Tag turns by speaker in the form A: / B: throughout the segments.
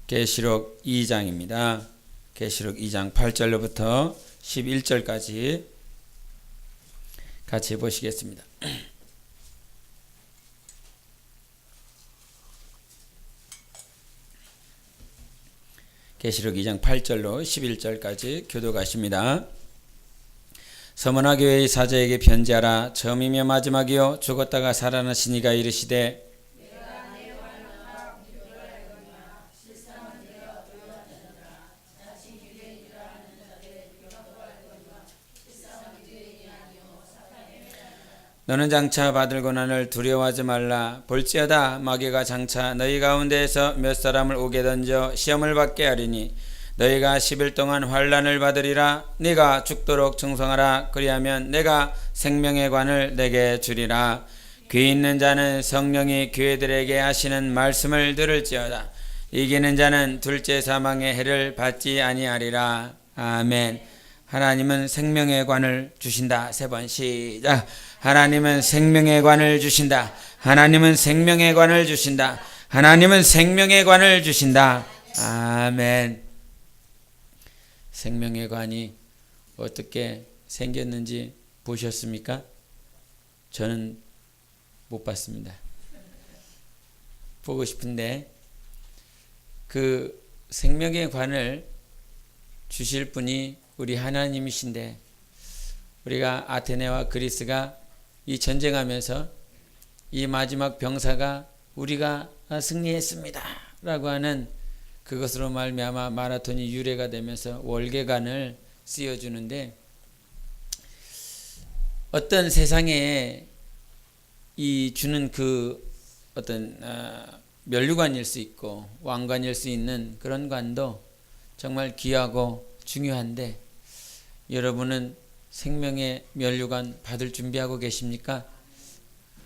A: 계시록 2장입니다. 계시록 2장 8절로부터 11절까지 같이 보시겠습니다. 계시록 2장 8절로 11절까지 교독하십니다. 서머나 교회의 사자에게 편지하라. 처음이며 마지막이요 죽었다가 살아나신 이가 이르시되 너는 장차 받을 고난을 두려워하지 말라. 볼지어다 마귀가 장차 너희 가운데에서 몇 사람을 오게 던져 시험을 받게 하리니 너희가 10일 동안 환난을 받으리라. 네가 죽도록 충성하라. 그리하면 내가 생명의 관을 내게 주리라. 귀 있는 자는 성령이 교회들에게 하시는 말씀을 들을지어다. 이기는 자는 둘째 사망의 해를 받지 아니하리라. 아멘. 하나님은 생명의 관을 주신다. 세 번 시작. 하나님은 생명의 관을 주신다. 하나님은 생명의 관을 주신다. 하나님은 생명의 관을 주신다. 아멘. 생명의 관이 어떻게 생겼는지 보셨습니까? 저는 못 봤습니다. 보고 싶은데 그 생명의 관을 주실 분이 우리 하나님이신데, 우리가 아테네와 그리스가 이 전쟁하면서 이 마지막 병사가 우리가 승리했습니다 라고 하는 그것으로 말미암아 마라톤이 유래가 되면서 월계관을 씌워주는데, 어떤 세상에 이 주는 그 어떤 면류관일 수 있고 왕관일 수 있는 그런 관도 정말 귀하고 중요한데, 여러분은 생명의 면류관 받을 준비하고 계십니까?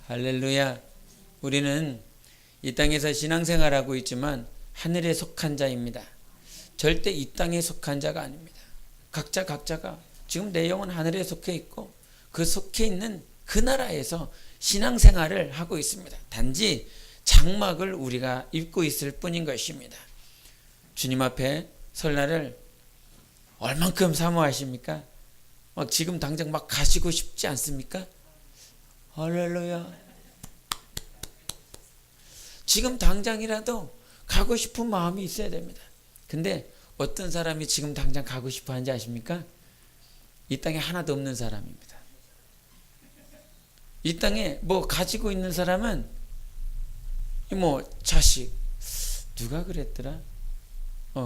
A: 할렐루야. 우리는 이 땅에서 신앙생활하고 있지만 하늘에 속한 자입니다. 절대 이 땅에 속한 자가 아닙니다. 각자가 지금 내 영은 하늘에 속해 있고 그 속해 있는 그 나라에서 신앙생활을 하고 있습니다. 단지 장막을 우리가 입고 있을 뿐인 것입니다. 주님 앞에 설날을 얼만큼 사모하십니까? 막 지금 당장 막 가시고 싶지 않습니까? 할렐루야. 지금 당장이라도 가고 싶은 마음이 있어야 됩니다. 근데 어떤 사람이 지금 당장 가고 싶어 하는지 아십니까? 이 땅에 하나도 없는 사람입니다. 이 땅에 뭐 가지고 있는 사람은 뭐 자식, 누가 그랬더라?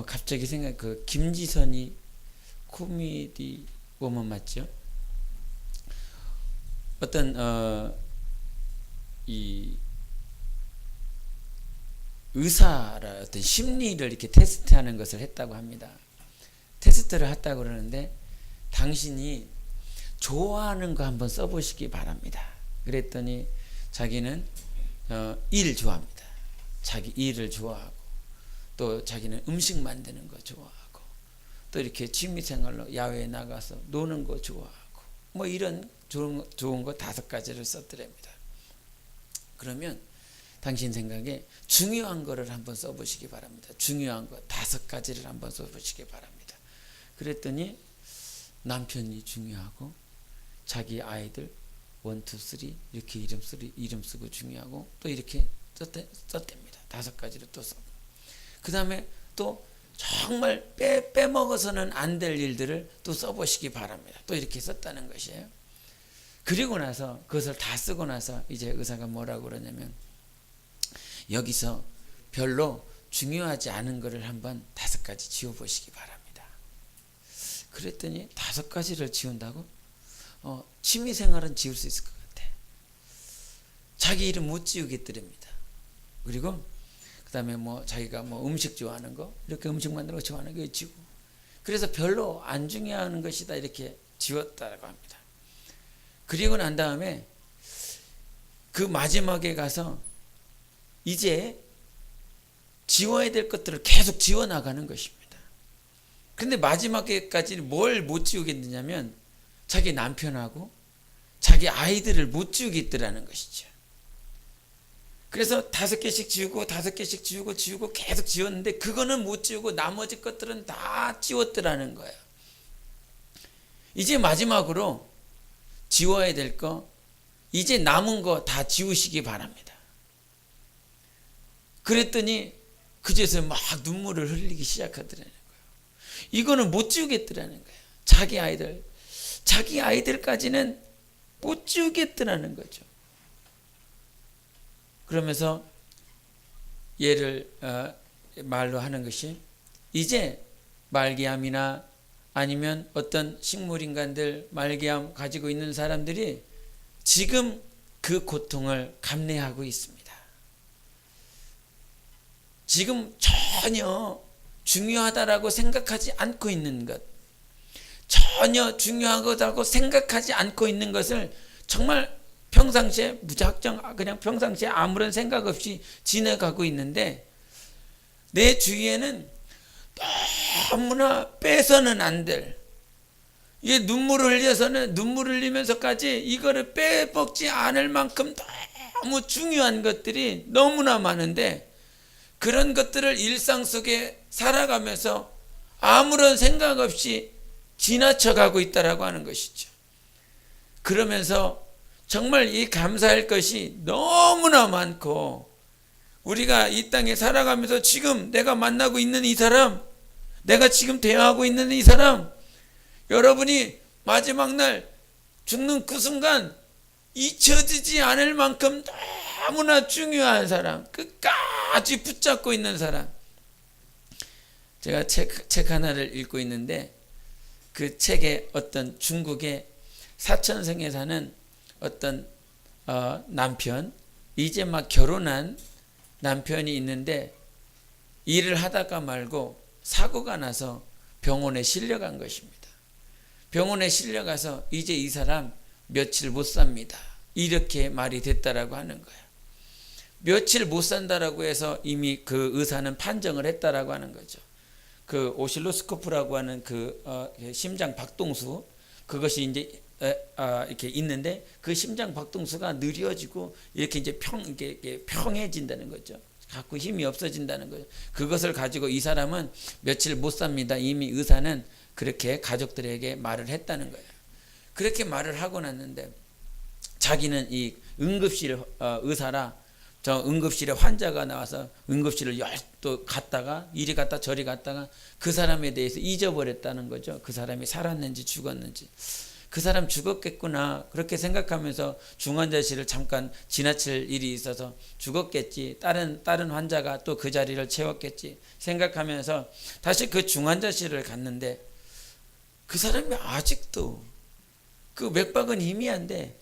A: 갑자기 생각, 그 김지선이 코미디 워먼 맞죠? 어떤 이 의사라 어떤 심리를 이렇게 테스트하는 것을 했다고 합니다. 테스트를 했다고 그러는데, 당신이 좋아하는 거 한번 써보시기 바랍니다. 그랬더니 자기는 일 좋아합니다. 자기 일을 좋아하고, 또 자기는 음식 만드는 거 좋아하고, 또 이렇게 취미생활로 야외에 나가서 노는 거 좋아하고, 뭐 이런 좋은 거 5가지를 썼더랍니다. 그러면 당신 생각에 중요한 거를 한번 써보시기 바랍니다. 중요한 거 5가지를 한번 써보시기 바랍니다. 그랬더니 남편이 중요하고, 자기 아이들 1, 2, 3 이렇게 이름 쓰고 중요하고, 또 이렇게 썼답니다. 5가지를 또 써. 그 다음에 또 정말 빼먹어서는 안 될 일들을 또 써보시기 바랍니다. 또 이렇게 썼다는 것이에요. 그리고 나서 그것을 다 쓰고 나서 이제 의사가 뭐라고 그러냐면, 여기서 별로 중요하지 않은 것을 한번 5가지 지워보시기 바랍니다. 그랬더니 5가지를 지운다고? 취미생활은 지울 수 있을 것 같아. 자기 이름 못 지우겠더랍니다. 그리고 그 다음에 뭐 자기가 뭐 음식 좋아하는 거, 이렇게 음식 만드는 거 좋아하는 거 지우고, 그래서 별로 안 중요한 것이다 이렇게 지웠다고 합니다. 그리고 난 다음에 그 마지막에 가서 이제 지워야 될 것들을 계속 지워나가는 것입니다. 근데 마지막에까지 뭘 못 지우겠느냐면 자기 남편하고 자기 아이들을 못 지우겠더라는 것이죠. 그래서 5개씩 지우고 5개씩 지우고 계속 지웠는데 그거는 못 지우고 나머지 것들은 다 지웠더라는 거예요. 이제 마지막으로 지워야 될 거, 이제 남은 거 다 지우시기 바랍니다. 그랬더니 그제서 막 눈물을 흘리기 시작하더라는 거예요. 이거는 못 지우겠더라는 거예요. 자기 아이들까지는 못 지우겠더라는 거죠. 그러면서 얘를 말로 하는 것이, 이제 말기암이나 아니면 어떤 식물인간들 말기암 가지고 있는 사람들이 지금 그 고통을 감내하고 있습니다. 지금 전혀 중요하다라고 생각하지 않고 있는 것, 전혀 중요하다고 생각하지 않고 있는 것을 정말 평상시에 무작정 그냥 평상시에 아무런 생각 없이 지나가고 있는데, 내 주위에는 너무나 빼서는 안 될, 이게 눈물을 흘리면서까지 이거를 빼먹지 않을 만큼 너무 중요한 것들이 너무나 많은데, 그런 것들을 일상 속에 살아가면서 아무런 생각 없이 지나쳐가고 있다라고 하는 것이죠. 그러면서 정말 이 감사할 것이 너무나 많고, 우리가 이 땅에 살아가면서 지금 내가 만나고 있는 이 사람, 내가 지금 대화하고 있는 이 사람, 여러분이 마지막 날 죽는 그 순간 잊혀지지 않을 만큼 너무나 중요한 사람, 끝까지 붙잡고 있는 사람. 제가 책 하나를 읽고 있는데, 그 책에 어떤 중국의 사천성에 사는 어떤 남편, 이제 막 결혼한 남편이 있는데, 일을 하다가 말고 사고가 나서 병원에 실려간 것입니다. 병원에 실려가서 이제 이 사람 며칠 못 삽니다, 이렇게 말이 됐다라고 하는 거예요. 며칠 못 산다라고 해서 이미 그 의사는 판정을 했다라고 하는 거죠. 그 오실로스코프라고 하는 그 심장 박동수, 그것이 이제 이렇게 있는데, 그 심장 박동수가 느려지고 이렇게 이제 이렇게 평해진다는 거죠. 자꾸 힘이 없어진다는 거죠. 그것을 가지고 이 사람은 며칠 못 삽니다, 이미 의사는 그렇게 가족들에게 말을 했다는 거예요. 그렇게 말을 하고 났는데, 자기는 이 응급실 의사라, 저 응급실에 환자가 나와서 응급실을 또 갔다가 이리 갔다 저리 갔다가 그 사람에 대해서 잊어버렸다는 거죠. 그 사람이 살았는지 죽었는지. 그 사람 죽었겠구나 그렇게 생각하면서 중환자실을 잠깐 지나칠 일이 있어서 죽었겠지, 다른 환자가 또 그 자리를 채웠겠지 생각하면서 다시 그 중환자실을 갔는데, 그 사람이 아직도 그 맥박은 희미한데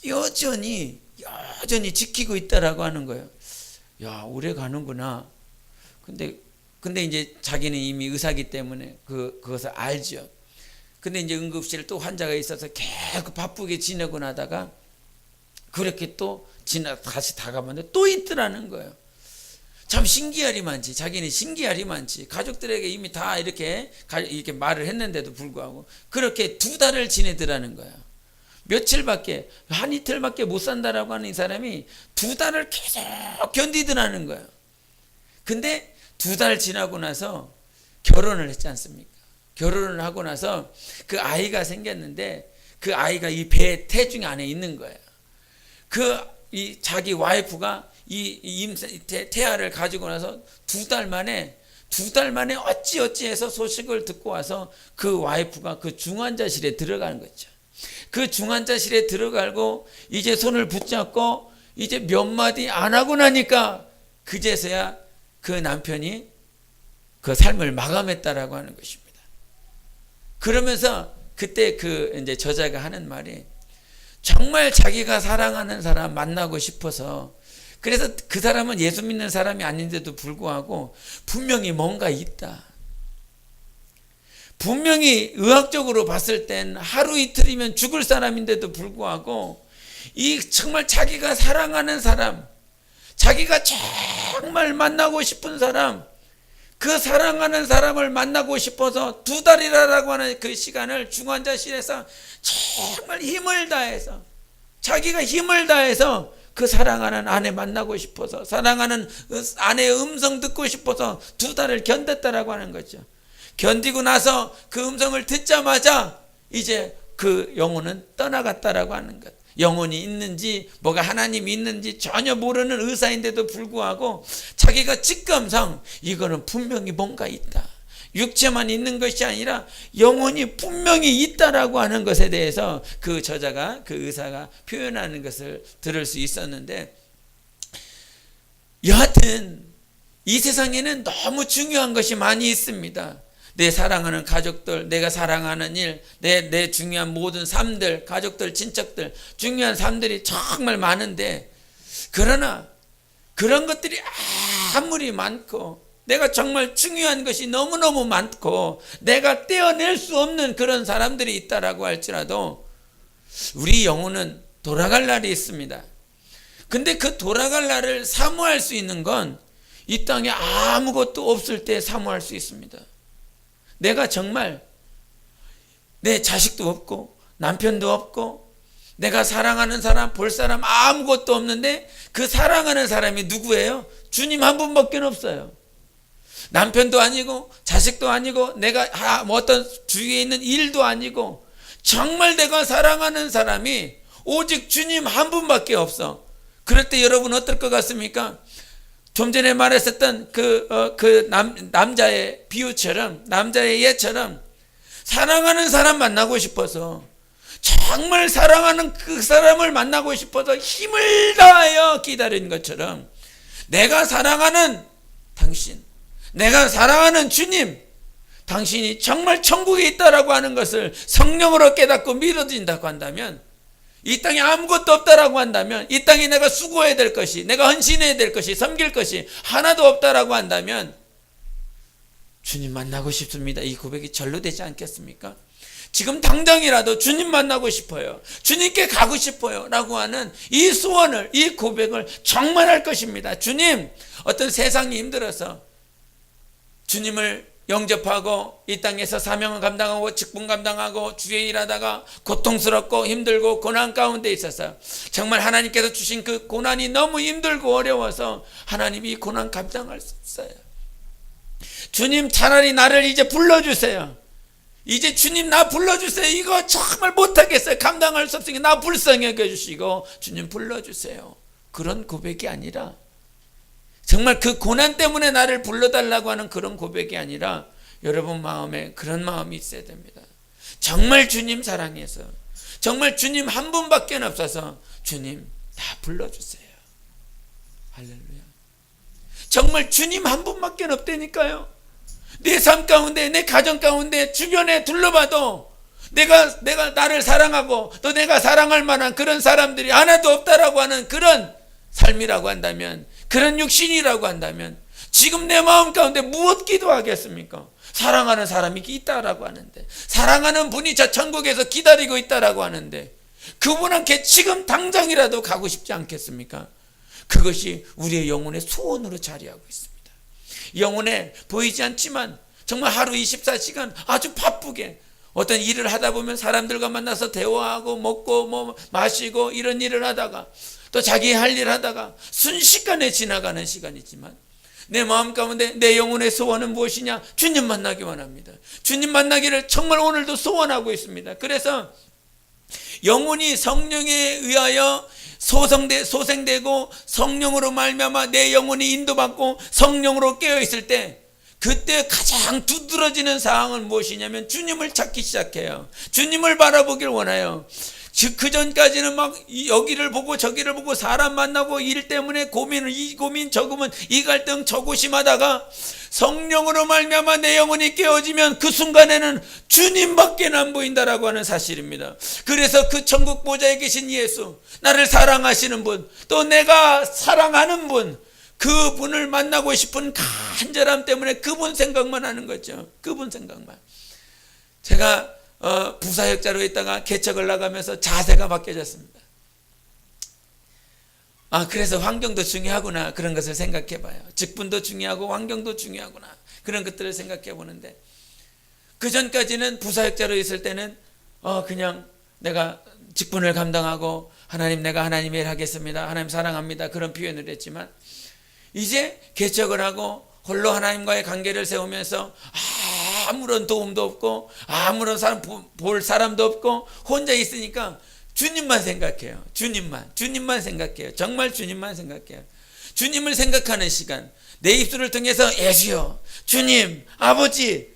A: 여전히 지키고 있다라고 하는 거예요. 야, 오래 가는구나. 근데 이제 자기는 이미 의사기 때문에 그것을 알죠. 근데 이제 응급실에 또 환자가 있어서 계속 바쁘게 지내고 나다가 그렇게 또 다시 다가봤는데 또 있더라는 거예요. 참 신기하리만치, 자기는 신기하리만치 가족들에게 이미 다 이렇게 말을 했는데도 불구하고 그렇게 2달을 지내더라는 거예요. 며칠밖에, 한 이틀밖에 못 산다라고 하는 이 사람이 2달을 계속 견디더라는 거예요. 근데 2달 지나고 나서 결혼을 했지 않습니까? 결혼을 하고 나서 그 아이가 생겼는데, 그 아이가 이 배 태중이 안에 있는 거예요. 이 자기 와이프가 이 태아를 가지고 나서 2달 만에 어찌해서 소식을 듣고 와서 그 와이프가 그 중환자실에 들어가는 거죠. 그 중환자실에 들어가고 이제 손을 붙잡고 이제 몇 마디 안 하고 나니까 그제서야 그 남편이 그 삶을 마감했다라고 하는 것입니다. 그러면서 그때 그 이제 저자가 하는 말이, 정말 자기가 사랑하는 사람 만나고 싶어서, 그래서 그 사람은 예수 믿는 사람이 아닌데도 불구하고 분명히 뭔가 있다. 분명히 의학적으로 봤을 땐 하루 이틀이면 죽을 사람인데도 불구하고 이 정말 자기가 사랑하는 사람, 자기가 정말 만나고 싶은 사람, 그 사랑하는 사람을 만나고 싶어서 2달이라고 하는 그 시간을 중환자실에서 정말 힘을 다해서, 자기가 힘을 다해서 그 사랑하는 아내 만나고 싶어서, 사랑하는 아내의 음성 듣고 싶어서 2달을 견뎠다라고 하는 거죠. 견디고 나서 그 음성을 듣자마자 이제 그 영혼은 떠나갔다라고 하는 것. 영혼이 있는지 뭐가 하나님이 있는지 전혀 모르는 의사인데도 불구하고 자기가 직감상 이거는 분명히 뭔가 있다, 육체만 있는 것이 아니라 영혼이 분명히 있다라고 하는 것에 대해서 그 저자가, 그 의사가 표현하는 것을 들을 수 있었는데, 여하튼 이 세상에는 너무 중요한 것이 많이 있습니다. 내 사랑하는 가족들, 내가 사랑하는 일, 내 중요한 모든 삶들, 가족들, 친척들, 중요한 삶들이 정말 많은데, 그러나 그런 것들이 아무리 많고 내가 정말 중요한 것이 너무너무 많고 내가 떼어낼 수 없는 그런 사람들이 있다라고 할지라도 우리 영혼은 돌아갈 날이 있습니다. 근데 그 돌아갈 날을 사모할 수 있는 건 이 땅에 아무것도 없을 때 사모할 수 있습니다. 내가 정말 내 자식도 없고 남편도 없고 내가 사랑하는 사람, 볼 사람 아무것도 없는데 그 사랑하는 사람이 누구예요? 주님 한 분밖에 없어요. 남편도 아니고 자식도 아니고 내가 뭐 어떤 주위에 있는 일도 아니고 정말 내가 사랑하는 사람이 오직 주님 한 분밖에 없어. 그럴 때 여러분 어떨 것 같습니까? 좀 전에 말했었던 남자의 비유처럼, 남자의 예처럼 사랑하는 사람 만나고 싶어서, 정말 사랑하는 그 사람을 만나고 싶어서 힘을 다하여 기다린 것처럼 내가 사랑하는 당신, 내가 사랑하는 주님, 당신이 정말 천국에 있다라고 하는 것을 성령으로 깨닫고 믿어진다고 한다면, 이 땅에 아무것도 없다라고 한다면, 이 땅에 내가 수고해야 될 것이, 내가 헌신해야 될 것이, 섬길 것이 하나도 없다라고 한다면 주님 만나고 싶습니다, 이 고백이 절로 되지 않겠습니까? 지금 당장이라도 주님 만나고 싶어요, 주님께 가고 싶어요 라고 하는 이 소원을, 이 고백을 정말 할 것입니다. 주님, 어떤 세상이 힘들어서 주님을 영접하고 이 땅에서 사명을 감당하고 직분 감당하고 주의 일하다가 고통스럽고 힘들고 고난 가운데 있어서 정말 하나님께서 주신 그 고난이 너무 힘들고 어려워서 하나님이 이 고난 감당할 수 없어요. 주님, 차라리 나를 이제 불러주세요. 이제 주님 나 불러주세요. 이거 정말 못하겠어요. 감당할 수 없으니까 나 불쌍히 여겨주시고 주님 불러주세요. 그런 고백이 아니라, 정말 그 고난 때문에 나를 불러달라고 하는 그런 고백이 아니라 여러분 마음에 그런 마음이 있어야 됩니다. 정말 주님 사랑해서, 정말 주님 한 분밖에 없어서 주님 나 불러주세요. 할렐루야. 정말 주님 한 분밖에 없다니까요. 내 삶 가운데, 내 가정 가운데, 주변에 둘러봐도 내가 나를 사랑하고 또 내가 사랑할 만한 그런 사람들이 하나도 없다라고 하는 그런 삶이라고 한다면, 그런 육신이라고 한다면 지금 내 마음 가운데 무엇 기도하겠습니까? 사랑하는 사람이 있다라고 하는데, 사랑하는 분이 저 천국에서 기다리고 있다라고 하는데 그분한테 지금 당장이라도 가고 싶지 않겠습니까? 그것이 우리의 영혼의 소원으로 자리하고 있습니다. 영혼에 보이지 않지만 정말 하루 24시간 아주 바쁘게 어떤 일을 하다 보면 사람들과 만나서 대화하고 먹고 뭐 마시고 이런 일을 하다가 또 자기 할 일 하다가 순식간에 지나가는 시간이지만 내 마음 가운데 내 영혼의 소원은 무엇이냐? 주님 만나기 원합니다. 주님 만나기를 정말 오늘도 소원하고 있습니다. 그래서 영혼이 성령에 의하여 소생되고 성령으로 말미암아 내 영혼이 인도받고 성령으로 깨어있을 때, 그때 가장 두드러지는 상황은 무엇이냐면 주님을 찾기 시작해요. 주님을 바라보길 원해요. 즉 그 전까지는 막 여기를 보고 저기를 보고 사람 만나고 일 때문에 고민을, 이 고민 저 고민, 이 갈등 저 고심하다가 성령으로 말미암아 내 영혼이 깨어지면 그 순간에는 주님밖에 안 보인다라고 하는 사실입니다. 그래서 그 천국 보좌에 계신 예수, 나를 사랑하시는 분, 또 내가 사랑하는 분, 그분을 만나고 싶은 간절함 때문에 그분 생각만 하는 거죠. 그분 생각만. 제가 부사역자로 있다가 개척을 나가면서 자세가 바뀌어졌습니다. 그래서 환경도 중요하구나, 그런 것을 생각해 봐요. 직분도 중요하고 환경도 중요하구나, 그런 것들을 생각해 보는데, 그 전까지는 부사역자로 있을 때는 그냥 내가 직분을 감당하고 하나님 내가 하나님의 일 하겠습니다. 하나님 사랑합니다. 그런 표현을 했지만 이제 개척을 하고 홀로 하나님과의 관계를 세우면서 아무런 도움도 없고 아무런 사람 볼 사람도 없고 혼자 있으니까 주님만 생각해요. 주님만 생각해요. 정말 주님만 생각해요. 주님을 생각하는 시간, 내 입술을 통해서 예수여, 주님, 아버지,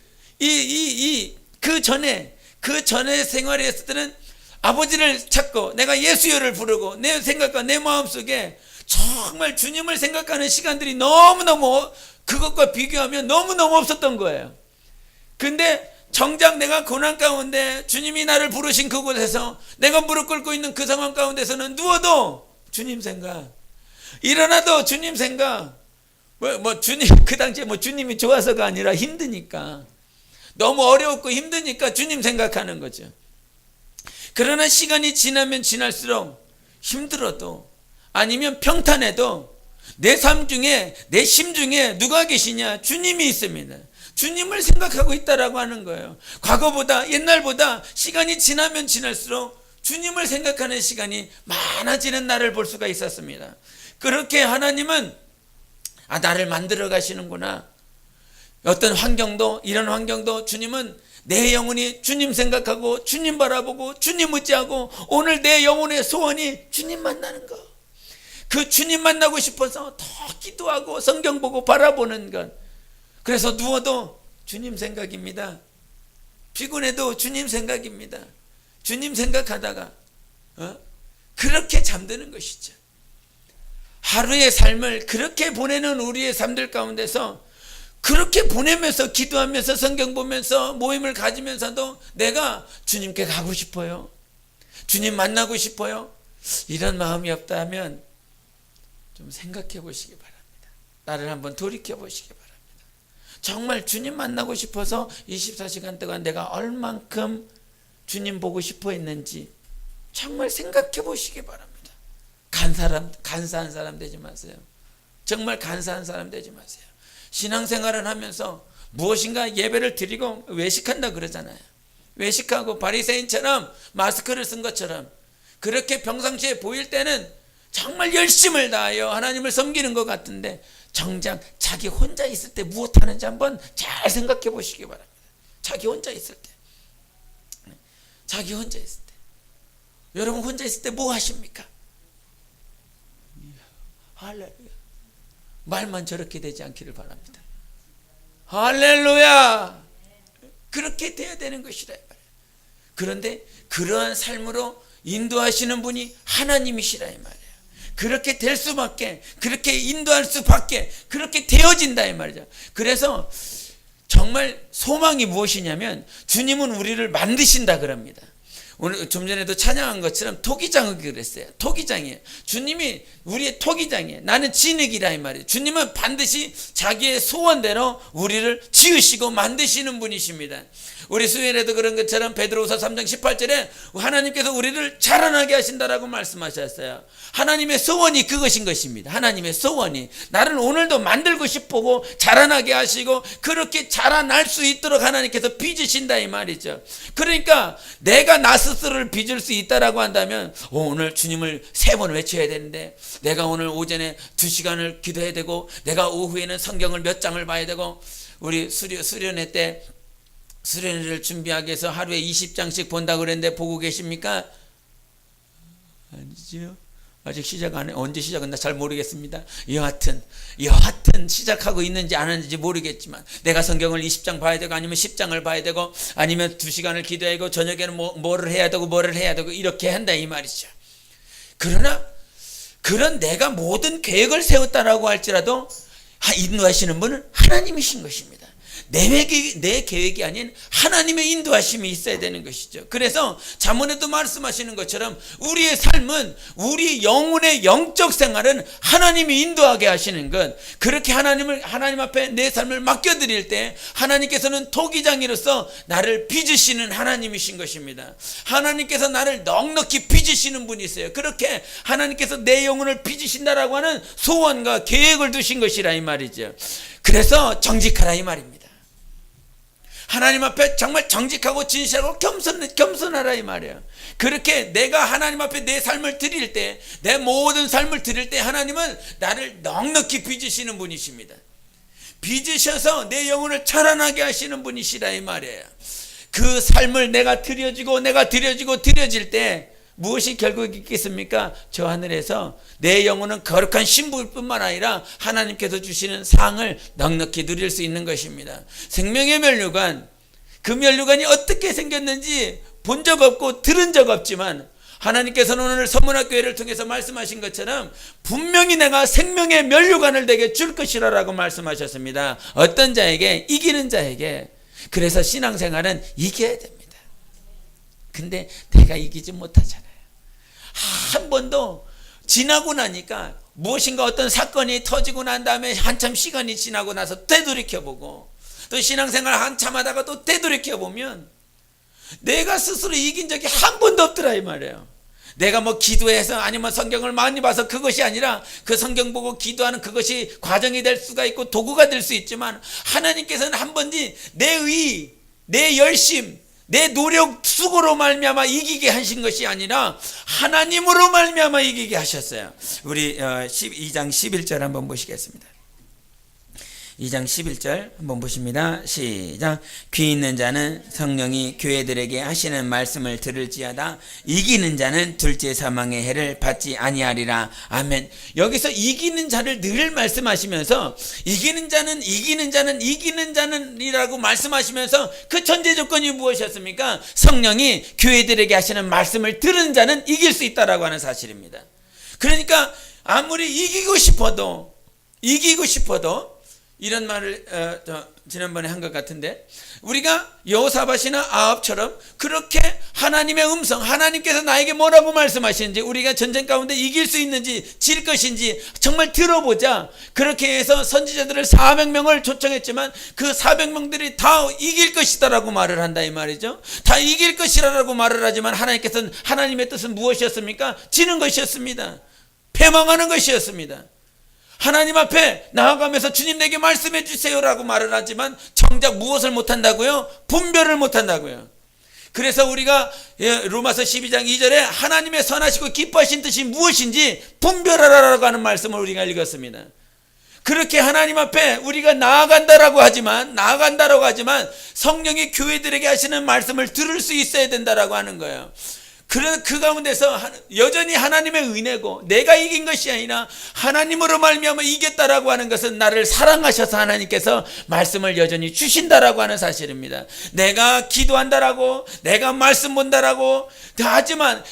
A: 그 전에 생활에 했을 때는 아버지를 찾고 내가 예수여를 부르고 내 생각과 내 마음속에 정말 주님을 생각하는 시간들이 너무너무 그것과 비교하면 너무너무 없었던 거예요. 근데 정작 내가 고난 가운데 주님이 나를 부르신 그곳에서 내가 무릎 꿇고 있는 그 상황 가운데서는 누워도 주님 생각, 일어나도 주님 생각, 주님, 그 당시에 주님이 좋아서가 아니라 힘드니까, 너무 어려웠고 힘드니까 주님 생각하는 거죠. 그러나 시간이 지나면 지날수록 힘들어도 아니면 평탄해도 내 삶 중에, 내 심 중에 누가 계시냐? 주님이 있습니다. 주님을 생각하고 있다라고 하는 거예요. 과거보다, 옛날보다 시간이 지나면 지날수록 주님을 생각하는 시간이 많아지는 날을 볼 수가 있었습니다. 그렇게 하나님은 나를 만들어 가시는구나. 어떤 환경도, 이런 환경도 주님은 내 영혼이 주님 생각하고 주님 바라보고 주님 의지하고 오늘 내 영혼의 소원이 주님 만나는 것, 그 주님 만나고 싶어서 더 기도하고 성경 보고 바라보는 것. 그래서 누워도 주님 생각입니다. 피곤해도 주님 생각입니다. 주님 생각하다가 그렇게 잠드는 것이죠. 하루의 삶을 그렇게 보내는 우리의 삶들 가운데서 그렇게 보내면서 기도하면서 성경 보면서 모임을 가지면서도 내가 주님께 가고 싶어요, 주님 만나고 싶어요, 이런 마음이 없다면 좀 생각해 보시기 바랍니다. 나를 한번 돌이켜 보시기 바랍니다. 정말 주님 만나고 싶어서 24시간 동안 내가 얼만큼 주님 보고 싶어 했는지 정말 생각해 보시기 바랍니다. 간사한 사람 되지 마세요. 정말 간사한 사람 되지 마세요. 신앙생활을 하면서 무엇인가 예배를 드리고 외식한다 그러잖아요. 외식하고 바리새인처럼 마스크를 쓴 것처럼 그렇게 평상시에 보일 때는 정말 열심을 다하여 하나님을 섬기는 것 같은데 정작 자기 혼자 있을 때 무엇 하는지 한번 잘 생각해 보시기 바랍니다. 자기 혼자 있을 때, 여러분 혼자 있을 때 뭐 하십니까? 할렐루야. 말만 저렇게 되지 않기를 바랍니다. 할렐루야. 그렇게 돼야 되는 것이라. 그런데 그러한 삶으로 인도하시는 분이 하나님이시라 이 말이에요. 그렇게 될 수밖에, 그렇게 인도할 수밖에, 그렇게 되어진다 이 말이죠. 그래서 정말 소망이 무엇이냐면 주님은 우리를 만드신다 그럽니다. 오늘 좀 전에도 찬양한 것처럼 토기장을 그랬어요. 토기장이에요. 주님이 우리의 토기장이에요. 나는 진흙이라 이 말이에요. 주님은 반드시 자기의 소원대로 우리를 지으시고 만드시는 분이십니다. 우리 수요일에도 그런 것처럼 베드로후서 3장 18절에 하나님께서 우리를 자라나게 하신다라고 말씀하셨어요. 하나님의 소원이 그것인 것입니다. 하나님의 소원이 나를 오늘도 만들고 싶고 자라나게 하시고 그렇게 자라날 수 있도록 하나님께서 빚으신다 이 말이죠. 그러니까 내가 나 스스로를 빚을 수 있다라고 한다면 오늘 주님을 3번 외쳐야 되는데 내가 오늘 오전에 2시간을 기도해야 되고 내가 오후에는 성경을 몇 장을 봐야 되고 우리 수련회 때 수련회를 준비하기 위해서 하루에 20장씩 본다고 그랬는데 보고 계십니까? 아니죠. 아직 시작 안 해. 언제 시작은 나 잘 모르겠습니다. 여하튼 시작하고 있는지 안 하는지 모르겠지만 내가 성경을 20장 봐야 되고 아니면 10장을 봐야 되고 아니면 2시간을 기도해야 되고 저녁에는 뭐를 해야 되고 이렇게 한다 이 말이죠. 그러나 그런 내가 모든 계획을 세웠다라고 할지라도 인도하시는 분은 하나님이신 것입니다. 내 계획이 아닌 하나님의 인도하심이 있어야 되는 것이죠. 그래서 잠언에도 말씀하시는 것처럼 우리의 삶은, 우리 영혼의 영적 생활은 하나님이 인도하게 하시는 것, 그렇게 하나님 앞에 내 삶을 맡겨드릴 때 하나님께서는 토기장이로서 나를 빚으시는 하나님이신 것입니다. 하나님께서 나를 넉넉히 빚으시는 분이세요. 그렇게 하나님께서 내 영혼을 빚으신다라고 하는 소원과 계획을 두신 것이라 이 말이죠. 그래서 정직하라 이 말입니다. 하나님 앞에 정말 정직하고 진실하고 겸손하라 이 말이에요. 그렇게 내가 하나님 앞에 내 삶을 드릴 때, 내 모든 삶을 드릴 때 하나님은 나를 넉넉히 빚으시는 분이십니다. 빚으셔서 내 영혼을 찬란하게 하시는 분이시라 이 말이에요. 그 삶을 내가 드려질 때 무엇이 결국 있겠습니까? 저 하늘에서 내 영혼은 거룩한 신부뿐만 아니라 하나님께서 주시는 상을 넉넉히 누릴 수 있는 것입니다. 생명의 면류관, 그 면류관이 어떻게 생겼는지 본 적 없고 들은 적 없지만 하나님께서는 오늘 선문학교회를 통해서 말씀하신 것처럼 분명히 내가 생명의 면류관을 내게 줄 것이라고 말씀하셨습니다. 어떤 자에게? 이기는 자에게. 그래서 신앙생활은 이겨야 됩니다. 근데 내가 이기지 못하잖아요. 한 번도 지나고 나니까 무엇인가 어떤 사건이 터지고 난 다음에 한참 시간이 지나고 나서 되돌이켜보고 또 신앙생활 한참 하다가 또 되돌이켜보면 내가 스스로 이긴 적이 한 번도 없더라 이 말이에요. 내가 뭐 기도해서 아니면 성경을 많이 봐서 그것이 아니라 그 성경 보고 기도하는 그것이 과정이 될 수가 있고 도구가 될 수 있지만 하나님께서는 한 번도 내 의, 내 열심, 내 노력 수고로 말미암아 이기게 하신 것이 아니라 하나님으로 말미암아 이기게 하셨어요. 우리 2장 11절 한번 보시겠습니다. 2장 11절 한번 보십니다. 시작. 귀 있는 자는 성령이 교회들에게 하시는 말씀을 들을지어다. 이기는 자는 둘째 사망의 해를 받지 아니하리라. 아멘. 여기서 이기는 자를 늘 말씀하시면서 이기는 자는 이라고 말씀하시면서 그 전제 조건이 무엇이었습니까? 성령이 교회들에게 하시는 말씀을 들은 자는 이길 수 있다라고 하는 사실입니다. 그러니까 아무리 이기고 싶어도 이런 말을 지난번에 한 것 같은데, 우리가 여호사밧이나 아합처럼 그렇게 하나님의 음성, 하나님께서 나에게 뭐라고 말씀하시는지, 우리가 전쟁 가운데 이길 수 있는지 질 것인지 정말 들어보자. 그렇게 해서 선지자들을 400명을 초청했지만 그 400명들이 다 이길 것이다라고 말을 한다 이 말이죠. 다 이길 것이라고 말을 하지만 하나님께서는, 하나님의 뜻은 무엇이었습니까? 지는 것이었습니다. 패망하는 것이었습니다. 하나님 앞에 나아가면서 주님 내게 말씀해 주세요라고 말을 하지만 정작 무엇을 못한다고요? 분별을 못한다고요. 그래서 우리가 로마서 12장 2절에 하나님의 선하시고 기뻐하신 뜻이 무엇인지 분별하라라고 하는 말씀을 우리가 읽었습니다. 그렇게 하나님 앞에 우리가 나아간다라고 하지만 성령이 교회들에게 하시는 말씀을 들을 수 있어야 된다라고 하는 거예요. 그 가운데서 여전히 하나님의 은혜고 내가 이긴 것이 아니라 하나님으로 말미암아 이겼다라고 하는 것은 나를 사랑하셔서 하나님께서 말씀을 여전히 주신다라고 하는 사실입니다. 내가 기도한다라고, 내가 말씀 본다라고 하지만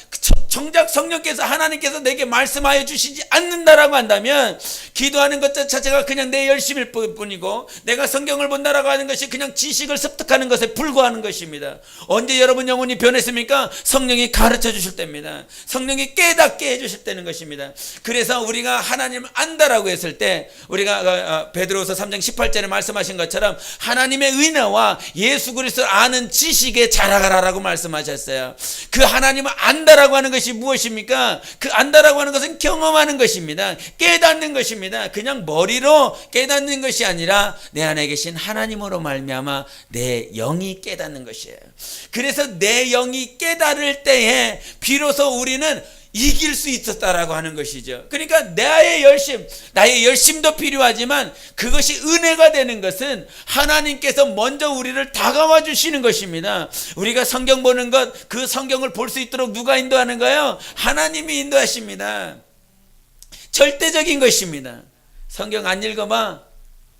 A: 정작 성령께서, 하나님께서 내게 말씀하여 주시지 않는다라고 한다면 기도하는 것 자체가 그냥 내 열심일 뿐이고 내가 성경을 본다라고 하는 것이 그냥 지식을 습득하는 것에 불과하는 것입니다. 언제 여러분 영혼이 변했습니까? 성령이 가르쳐 주실 때입니다. 성령이 깨닫게 해주실 때는 것입니다. 그래서 우리가 하나님을 안다라고 했을 때, 우리가 베드로서 3장 18절에 말씀하신 것처럼 하나님의 은혜와 예수 그리스도를 아는 지식에 자라가라라고 말씀하셨어요. 그 하나님을 안다라고 하는 것이 무엇입니까? 그 안다라고 하는 것은 경험하는 것입니다. 깨닫는 것입니다. 그냥 머리로 깨닫는 것이 아니라 내 안에 계신 하나님으로 말미암아 내 영이 깨닫는 것이에요. 그래서 내 영이 깨달을 때에 비로소 우리는 이길 수 있었다라고 하는 것이죠. 그러니까 나의 열심도 필요하지만 그것이 은혜가 되는 것은 하나님께서 먼저 우리를 다가와 주시는 것입니다. 우리가 성경 보는 것, 그 성경을 볼 수 있도록 누가 인도하는 거예요? 하나님이 인도하십니다. 절대적인 것입니다. 성경 안 읽어봐.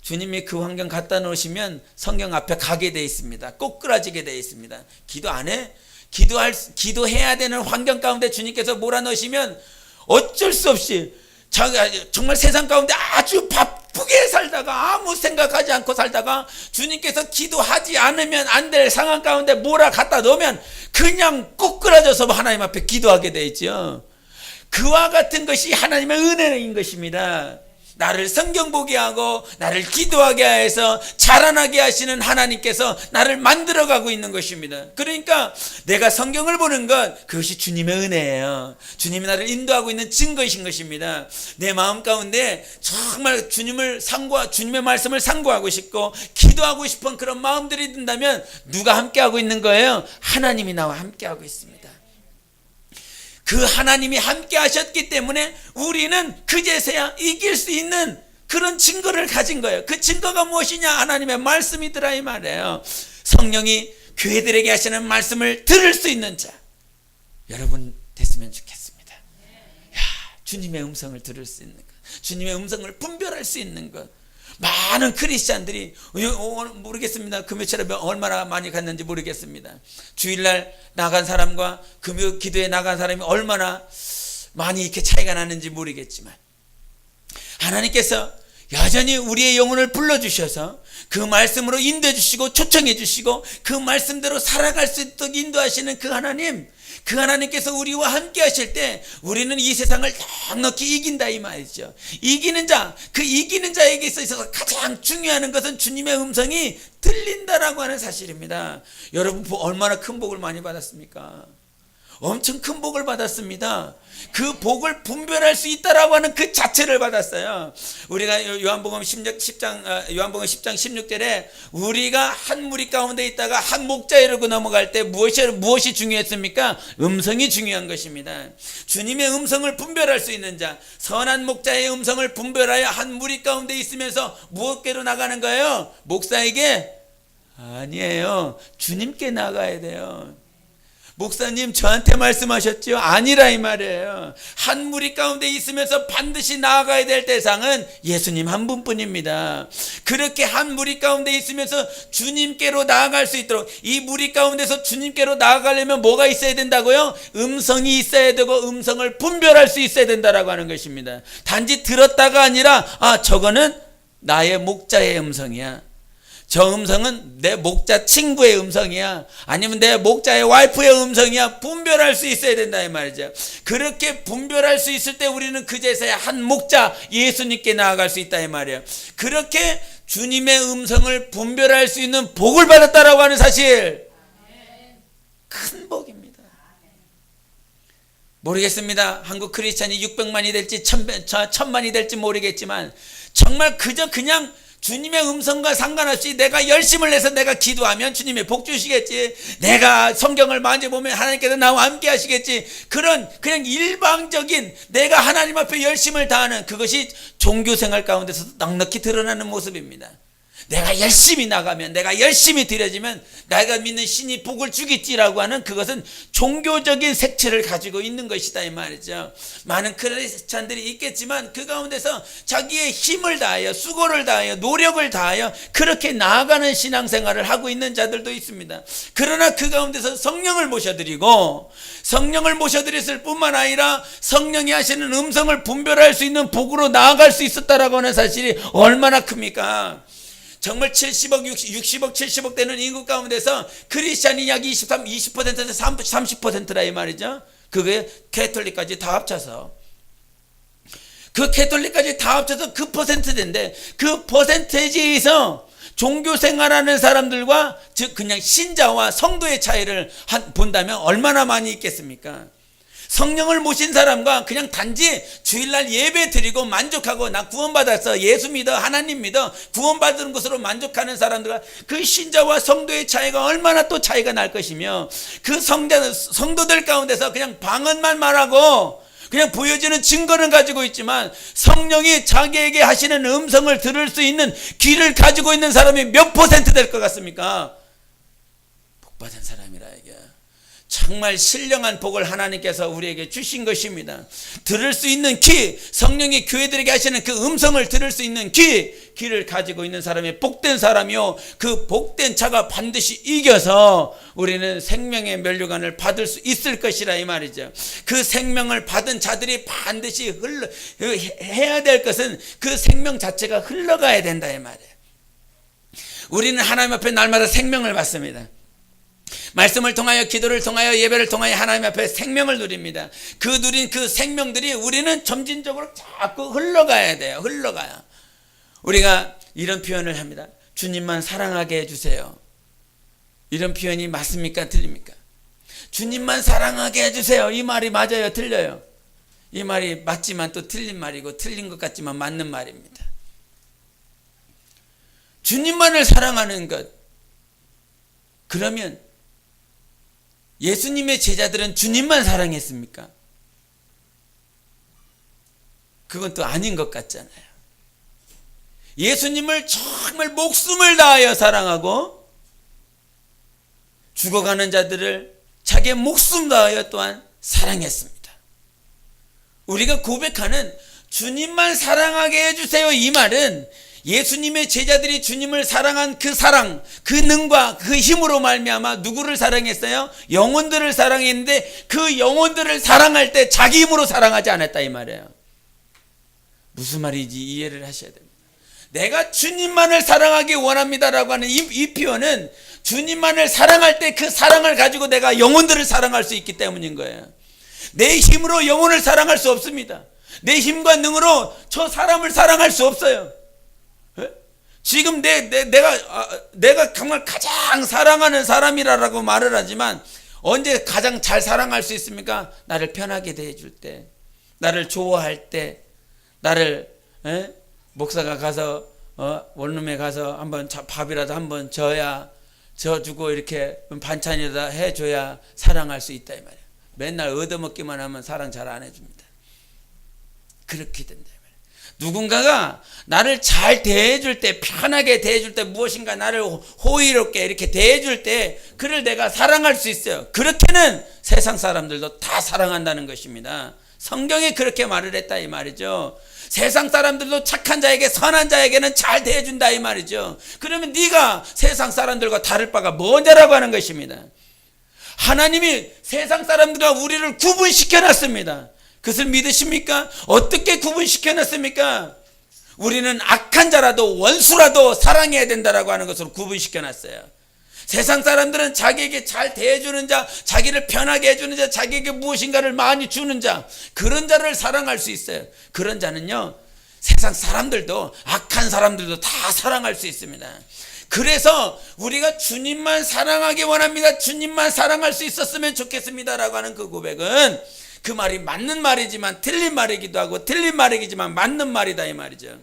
A: 주님이 그 환경 갖다 놓으시면 성경 앞에 가게 돼 있습니다. 꼬꾸라지게 돼 있습니다. 기도 안 해? 기도해야 되는 환경 가운데 주님께서 몰아넣으시면 어쩔 수 없이 정말 세상 가운데 아주 바쁘게 살다가 아무 생각하지 않고 살다가 주님께서 기도하지 않으면 안 될 상황 가운데 몰아 갖다 놓으면 그냥 꼬꾸라져서 하나님 앞에 기도하게 돼 있죠. 그와 같은 것이 하나님의 은혜인 것입니다. 나를 성경 보게 하고 나를 기도하게 해서 자라나게 하시는 하나님께서 나를 만들어가고 있는 것입니다. 그러니까 내가 성경을 보는 것, 그것이 주님의 은혜예요. 주님이 나를 인도하고 있는 증거이신 것입니다. 내 마음 가운데 정말 주님의 말씀을 상고하고 싶고 기도하고 싶은 그런 마음들이 든다면 누가 함께하고 있는 거예요? 하나님이 나와 함께하고 있습니다. 그 하나님이 함께 하셨기 때문에 우리는 그제서야 이길 수 있는 그런 증거를 가진 거예요. 그 증거가 무엇이냐? 하나님의 말씀이더라 이 말이에요. 성령이 교회들에게 하시는 말씀을 들을 수 있는 자, 여러분 됐으면 좋겠습니다. 야, 주님의 음성을 들을 수 있는 것, 주님의 음성을 분별할 수 있는 것. 많은 크리스찬들이 모르겠습니다. 금요일에 얼마나 많이 갔는지 모르겠습니다. 주일날 나간 사람과 금요 기도에 나간 사람이 얼마나 많이 이렇게 차이가 나는지 모르겠지만 하나님께서 여전히 우리의 영혼을 불러주셔서 그 말씀으로 인도해 주시고 초청해 주시고 그 말씀대로 살아갈 수 있도록 인도하시는 그 하나님께서 우리와 함께 하실 때 우리는 이 세상을 넉넉히 이긴다 이 말이죠. 이기는 자에게 있어서 가장 중요한 것은 주님의 음성이 들린다라고 하는 사실입니다. 여러분 얼마나 큰 복을 많이 받았습니까? 엄청 큰 복을 받았습니다. 그 복을 분별할 수 있다라고 하는 그 자체를 받았어요. 우리가 요한복음 10장 16절에 우리가 한 무리 가운데 있다가 한 목자에 이르고 넘어갈 때 무엇이 중요했습니까? 음성이 중요한 것입니다. 주님의 음성을 분별할 수 있는 자, 선한 목자의 음성을 분별하여 한 무리 가운데 있으면서 무엇께로 나가는 거예요? 목사에게? 아니에요. 주님께 나가야 돼요. 목사님 저한테 말씀하셨죠? 아니라 이 말이에요. 한 무리 가운데 있으면서 반드시 나아가야 될 대상은 예수님 한 분뿐입니다. 그렇게 한 무리 가운데 있으면서 주님께로 나아갈 수 있도록, 이 무리 가운데서 주님께로 나아가려면 뭐가 있어야 된다고요? 음성이 있어야 되고 음성을 분별할 수 있어야 된다라고 하는 것입니다. 단지 들었다가 아니라 저거는 나의 목자의 음성이야, 저 음성은 내 목자 친구의 음성이야, 아니면 내 목자의 와이프의 음성이야, 분별할 수 있어야 된다 이 말이죠. 그렇게 분별할 수 있을 때 우리는 그제서야 한 목자 예수님께 나아갈 수 있다 이 말이에요. 그렇게 주님의 음성을 분별할 수 있는 복을 받았다라고 하는 사실, 큰 복입니다. 모르겠습니다. 한국 크리스찬이 600만이 될지 1000만이 될지 모르겠지만 정말 그냥 주님의 음성과 상관없이 내가 열심을 내서 내가 기도하면 주님의 복 주시겠지, 내가 성경을 많이 보면 하나님께서 나와 함께 하시겠지, 그냥 일방적인 내가 하나님 앞에 열심을 다하는 그것이 종교생활 가운데서도 넉넉히 드러나는 모습입니다. 내가 열심히 나가면, 내가 열심히 드려지면 내가 믿는 신이 복을 주겠지라고 하는 그것은 종교적인 색채를 가지고 있는 것이다 이 말이죠. 많은 크리스찬들이 있겠지만 그 가운데서 자기의 힘을 다하여, 수고를 다하여, 노력을 다하여 그렇게 나아가는 신앙생활을 하고 있는 자들도 있습니다. 그러나 그 가운데서 성령을 모셔드리고, 성령을 모셔드렸을 뿐만 아니라 성령이 하시는 음성을 분별할 수 있는 복으로 나아갈 수 있었다라고 하는 사실이 얼마나 큽니까? 정말 70억, 60억, 70억 되는 인구 가운데서 크리스찬이 약 20%에서 30%라 이 말이죠. 그게 캐톨릭까지 다 합쳐서, 그 캐톨릭까지 다 합쳐서 그 퍼센트인데, 그 퍼센테이지에서 종교 생활하는 사람들과 즉 그냥 신자와 성도의 차이를 본다면 얼마나 많이 있겠습니까? 성령을 모신 사람과 그냥 단지 주일날 예배 드리고 만족하고 나 구원받았어, 예수 믿어, 하나님 믿어, 구원받은 것으로 만족하는 사람들과 그 신자와 성도의 차이가 얼마나 또 차이가 날 것이며, 그 성도들 가운데서 그냥 방언만 말하고 그냥 보여지는 증거는 가지고 있지만 성령이 자기에게 하시는 음성을 들을 수 있는 귀를 가지고 있는 사람이 몇 퍼센트 될 것 같습니까? 복받은 사람이라 이게 정말 신령한 복을 하나님께서 우리에게 주신 것입니다. 들을 수 있는 귀, 성령이 교회들에게 하시는 그 음성을 들을 수 있는 귀를 가지고 있는 사람이 복된 사람이요, 그 복된 자가 반드시 이겨서 우리는 생명의 면류관을 받을 수 있을 것이라 이 말이죠. 그 생명을 받은 자들이 반드시 해야 될 것은 그 생명 자체가 흘러가야 된다 이 말이에요. 우리는 하나님 앞에 날마다 생명을 받습니다. 말씀을 통하여, 기도를 통하여, 예배를 통하여 하나님 앞에 생명을 누립니다. 그 누린 그 생명들이 우리는 점진적으로 자꾸 흘러가야 돼요. 흘러가요. 우리가 이런 표현을 합니다. 주님만 사랑하게 해주세요. 이런 표현이 맞습니까? 틀립니까? 주님만 사랑하게 해주세요. 이 말이 맞아요? 틀려요? 이 말이 맞지만 또 틀린 말이고, 틀린 것 같지만 맞는 말입니다. 주님만을 사랑하는 것. 그러면 예수님의 제자들은 주님만 사랑했습니까? 그건 또 아닌 것 같잖아요. 예수님을 정말 목숨을 다하여 사랑하고, 죽어가는 자들을 자기의 목숨 다하여 또한 사랑했습니다. 우리가 고백하는 주님만 사랑하게 해주세요, 이 말은 예수님의 제자들이 주님을 사랑한 그 사랑, 그 능과 그 힘으로 말미암아 누구를 사랑했어요? 영혼들을 사랑했는데, 그 영혼들을 사랑할 때 자기 힘으로 사랑하지 않았다, 이 말이에요. 무슨 말인지 이해를 하셔야 됩니다. 내가 주님만을 사랑하기 원합니다라고 하는 이 표현은 주님만을 사랑할 때 그 사랑을 가지고 내가 영혼들을 사랑할 수 있기 때문인 거예요. 내 힘으로 영혼을 사랑할 수 없습니다. 내 힘과 능으로 저 사람을 사랑할 수 없어요. 지금 내가 정말 가장 사랑하는 사람이라고 말을 하지만, 언제 가장 잘 사랑할 수 있습니까? 나를 편하게 대해줄 때, 나를 좋아할 때, 나를 목사가 가서 원룸에 가서 한번 밥이라도 한번 져주고 이렇게 반찬이라도 해줘야 사랑할 수 있다, 이 말이에요. 맨날 얻어먹기만 하면 사랑 잘 안 해줍니다. 그렇게 된다. 누군가가 나를 잘 대해줄 때, 편하게 대해줄 때, 무엇인가 나를 호의롭게 이렇게 대해줄 때, 그를 내가 사랑할 수 있어요. 그렇게는 세상 사람들도 다 사랑한다는 것입니다. 성경이 그렇게 말을 했다, 이 말이죠. 세상 사람들도 착한 자에게, 선한 자에게는 잘 대해준다, 이 말이죠. 그러면 네가 세상 사람들과 다를 바가 뭐냐라고 하는 것입니다. 하나님이 세상 사람들과 우리를 구분시켜 놨습니다. 그것을 믿으십니까? 어떻게 구분시켜 놨습니까? 우리는 악한 자라도 원수라도 사랑해야 된다라고 하는 것으로 구분시켜 놨어요. 세상 사람들은 자기에게 잘 대해주는 자, 자기를 편하게 해주는 자, 자기에게 무엇인가를 많이 주는 자, 그런 자를 사랑할 수 있어요. 그런 자는요, 세상 사람들도, 악한 사람들도 다 사랑할 수 있습니다. 그래서 우리가 주님만 사랑하기 원합니다. 주님만 사랑할 수 있었으면 좋겠습니다라고 하는 그 고백은, 그 말이 맞는 말이지만 틀린 말이기도 하고, 틀린 말이지만 맞는 말이다, 이 말이죠.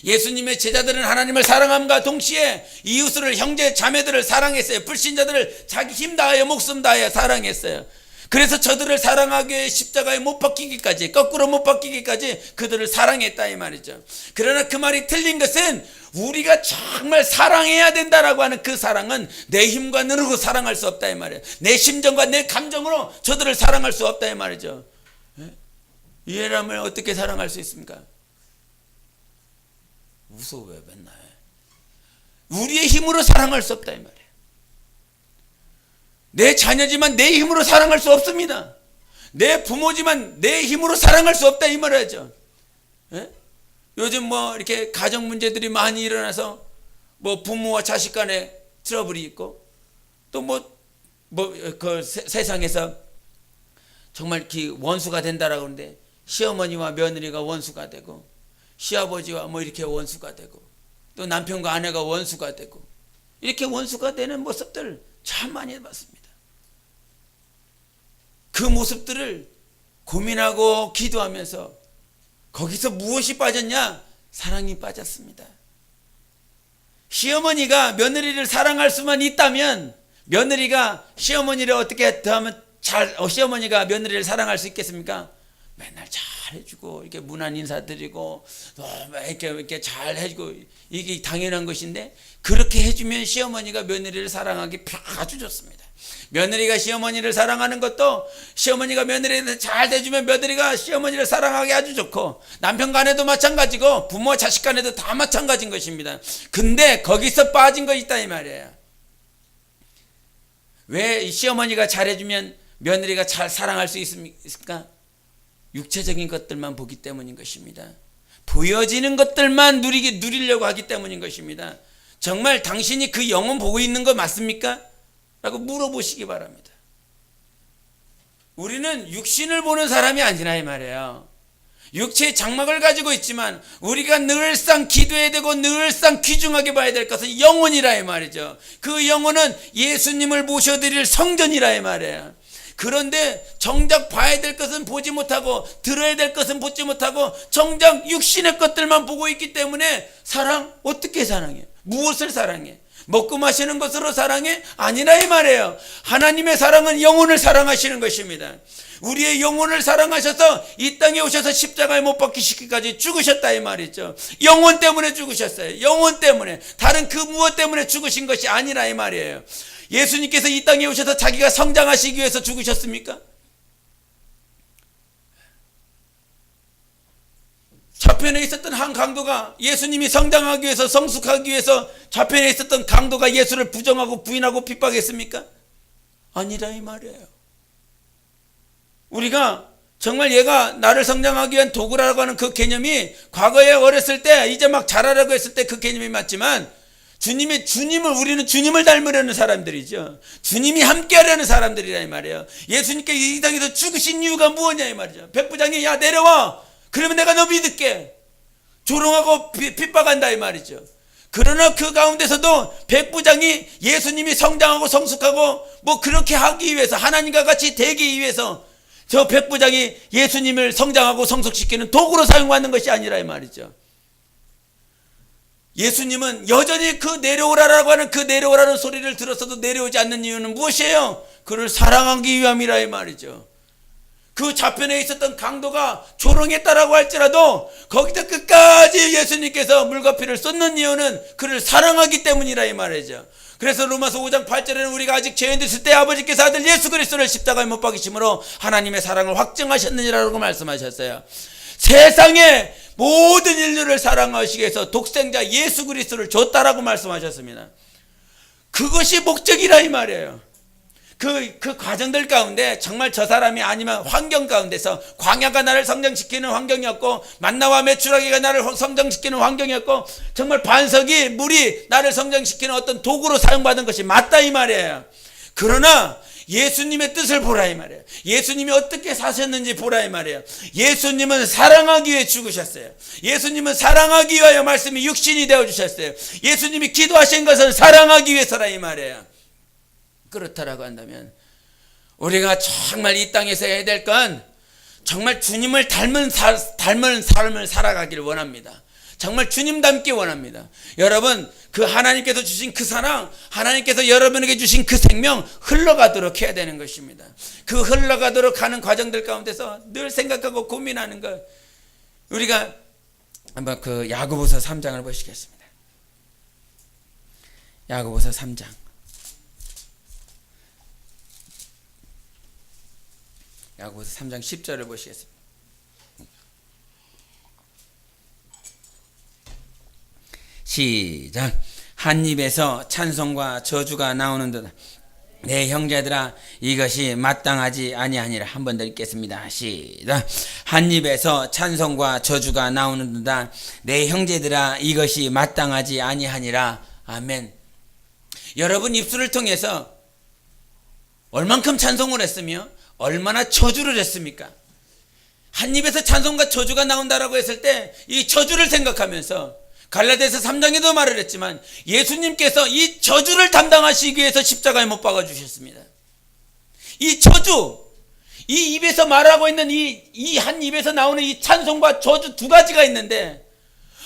A: 예수님의 제자들은 하나님을 사랑함과 동시에 이웃을, 형제 자매들을 사랑했어요. 불신자들을 자기 힘 다하여 목숨 다하여 사랑했어요. 그래서 저들을 사랑하기 위해 십자가에 못 박히기까지, 거꾸로 못 박히기까지 그들을 사랑했다, 이 말이죠. 그러나 그 말이 틀린 것은, 우리가 정말 사랑해야 된다라고 하는 그 사랑은 내 힘과 능으로 사랑할 수 없다, 이 말이에요. 내 심정과 내 감정으로 저들을 사랑할 수 없다, 이 말이죠. 이해를 하면 어떻게 사랑할 수 있습니까? 웃어 왜 맨날? 우리의 힘으로 사랑할 수 없다, 이 말이에요. 내 자녀지만 내 힘으로 사랑할 수 없습니다. 내 부모지만 내 힘으로 사랑할 수 없다, 이 말이죠. 요즘 뭐 이렇게 가정 문제들이 많이 일어나서 뭐 부모와 자식 간에 트러블이 있고, 또 그 세상에서 정말 원수가 된다라고 하는데, 시어머니와 며느리가 원수가 되고, 시아버지와 뭐 이렇게 원수가 되고, 또 남편과 아내가 원수가 되고, 이렇게 원수가 되는 모습들을 참 많이 봤습니다. 그 모습들을 고민하고 기도하면서, 거기서 무엇이 빠졌냐? 사랑이 빠졌습니다. 시어머니가 며느리를 사랑할 수만 있다면, 며느리가 시어머니를 어떻게 하면 시어머니가 며느리를 사랑할 수 있겠습니까? 맨날 잘 해주고, 이렇게 문안 인사드리고, 이렇게 잘 해주고, 이게 당연한 것인데, 그렇게 해주면 시어머니가 며느리를 사랑하기 아주 좋습니다. 며느리가 시어머니를 사랑하는 것도, 시어머니가 며느리를 잘 대주면 며느리가 시어머니를 사랑하기 아주 좋고, 남편 간에도 마찬가지고, 부모 자식 간에도 다 마찬가지인 것입니다. 근데 거기서 빠진 거 있다, 이 말이에요. 왜 시어머니가 잘해주면 며느리가 잘 사랑할 수 있습니까? 육체적인 것들만 보기 때문인 것입니다. 보여지는 것들만 누리려고 하기 때문인 것입니다. 정말 당신이 그 영혼 보고 있는 거 맞습니까? 라고 물어보시기 바랍니다. 우리는 육신을 보는 사람이 아니라 이 말이에요. 육체의 장막을 가지고 있지만 우리가 늘상 기도해야 되고 늘상 귀중하게 봐야 될 것은 영혼이라 이 말이죠. 그 영혼은 예수님을 모셔드릴 성전이라 이 말이에요. 그런데 정작 봐야 될 것은 보지 못하고 들어야 될 것은 보지 못하고 정작 육신의 것들만 보고 있기 때문에 사랑 어떻게 사랑해? 무엇을 사랑해? 먹고 마시는 것으로 사랑해? 아니라 이 말이에요. 하나님의 사랑은 영혼을 사랑하시는 것입니다. 우리의 영혼을 사랑하셔서 이 땅에 오셔서 십자가에 못 박히시기까지 죽으셨다 이 말이죠. 영혼 때문에 죽으셨어요. 영혼 때문에. 다른 그 무엇 때문에 죽으신 것이 아니라 이 말이에요. 예수님께서 이 땅에 오셔서 자기가 성장하시기 위해서 죽으셨습니까? 좌편에 있었던 한 강도가 예수님이 성장하기 위해서 성숙하기 위해서 좌편에 있었던 강도가 예수를 부정하고 부인하고 핍박했습니까? 아니라 이 말이에요. 우리가 정말 얘가 나를 성장하기 위한 도구라고 하는 그 개념이 과거에 어렸을 때 이제 막 자라라고 했을 때 그 개념이 맞지만 우리는 주님을 닮으려는 사람들이죠. 주님이 함께 하려는 사람들이라 이 말이에요. 예수님께 이 땅에서 죽으신 이유가 무엇냐 이 말이죠. 백부장이 야 내려와. 그러면 내가 너 믿을게. 조롱하고 핍박한다 이 말이죠. 그러나 그 가운데서도 백부장이 예수님이 성장하고 성숙하고 뭐 그렇게 하기 위해서 하나님과 같이 되기 위해서 저 백부장이 예수님을 성장하고 성숙시키는 도구로 사용받는 것이 아니라 이 말이죠. 예수님은 여전히 그 내려오라라고 하는 그 내려오라는 소리를 들었어도 내려오지 않는 이유는 무엇이에요? 그를 사랑하기 위함이라 이 말이죠. 그 좌편에 있었던 강도가 조롱했다라고 할지라도 거기서 끝까지 예수님께서 물과 피를 쏟는 이유는 그를 사랑하기 때문이라 이 말이죠. 그래서 로마서 5장 8절에는 우리가 아직 죄인 됐을 때 아버지께서 아들 예수 그리스도를 십자가에 못 박이심으로 하나님의 사랑을 확증하셨느니라고 말씀하셨어요. 세상의 모든 인류를 사랑하시기 위해서 독생자 예수 그리스도를 줬다라고 말씀하셨습니다. 그것이 목적이라 이 말이에요. 그 과정들 가운데 정말 저 사람이 아니면 환경 가운데서 광야가 나를 성장시키는 환경이었고 만나와 메추라기가 나를 성장시키는 환경이었고 정말 반석이 물이 나를 성장시키는 어떤 도구로 사용받은 것이 맞다 이 말이에요. 그러나 예수님의 뜻을 보라 이 말이에요. 예수님이 어떻게 사셨는지 보라 이 말이에요. 예수님은 사랑하기 위해 죽으셨어요. 예수님은 사랑하기 위하여 말씀이 육신이 되어주셨어요. 예수님이 기도하신 것은 사랑하기 위해서라 이 말이에요. 그렇다라고 한다면 우리가 정말 이 땅에서 해야 될 건 정말 주님을 닮은 삶을 살아가기를 원합니다. 정말 주님 닮기 원합니다. 여러분 그 하나님께서 주신 그 사랑, 하나님께서 여러분에게 주신 그 생명 흘러가도록 해야 되는 것입니다. 그 흘러가도록 하는 과정들 가운데서 늘 생각하고 고민하는 것, 우리가 한번 그 야고보서 3장을 보시겠습니다. 야고보서 3장 야고보서 3장 10절을 보시겠습니다. 시작. 한 입에서 찬송과 저주가 나오는 듯 내 형제들아 이것이 마땅하지 아니하니라. 한 번 더 읽겠습니다. 시작. 한 입에서 찬송과 저주가 나오는 듯 내 형제들아 이것이 마땅하지 아니하니라. 아멘. 여러분 입술을 통해서 얼만큼 찬송을 했으며 얼마나 저주를 했습니까? 한 입에서 찬송과 저주가 나온다라고 했을 때 이 저주를 생각하면서 갈라디아서 3장에도 말을 했지만 예수님께서 이 저주를 담당하시기 위해서 십자가에 못 박아 주셨습니다. 이 저주, 이 입에서 말하고 있는 이 한 입에서 나오는 이 찬송과 저주 두 가지가 있는데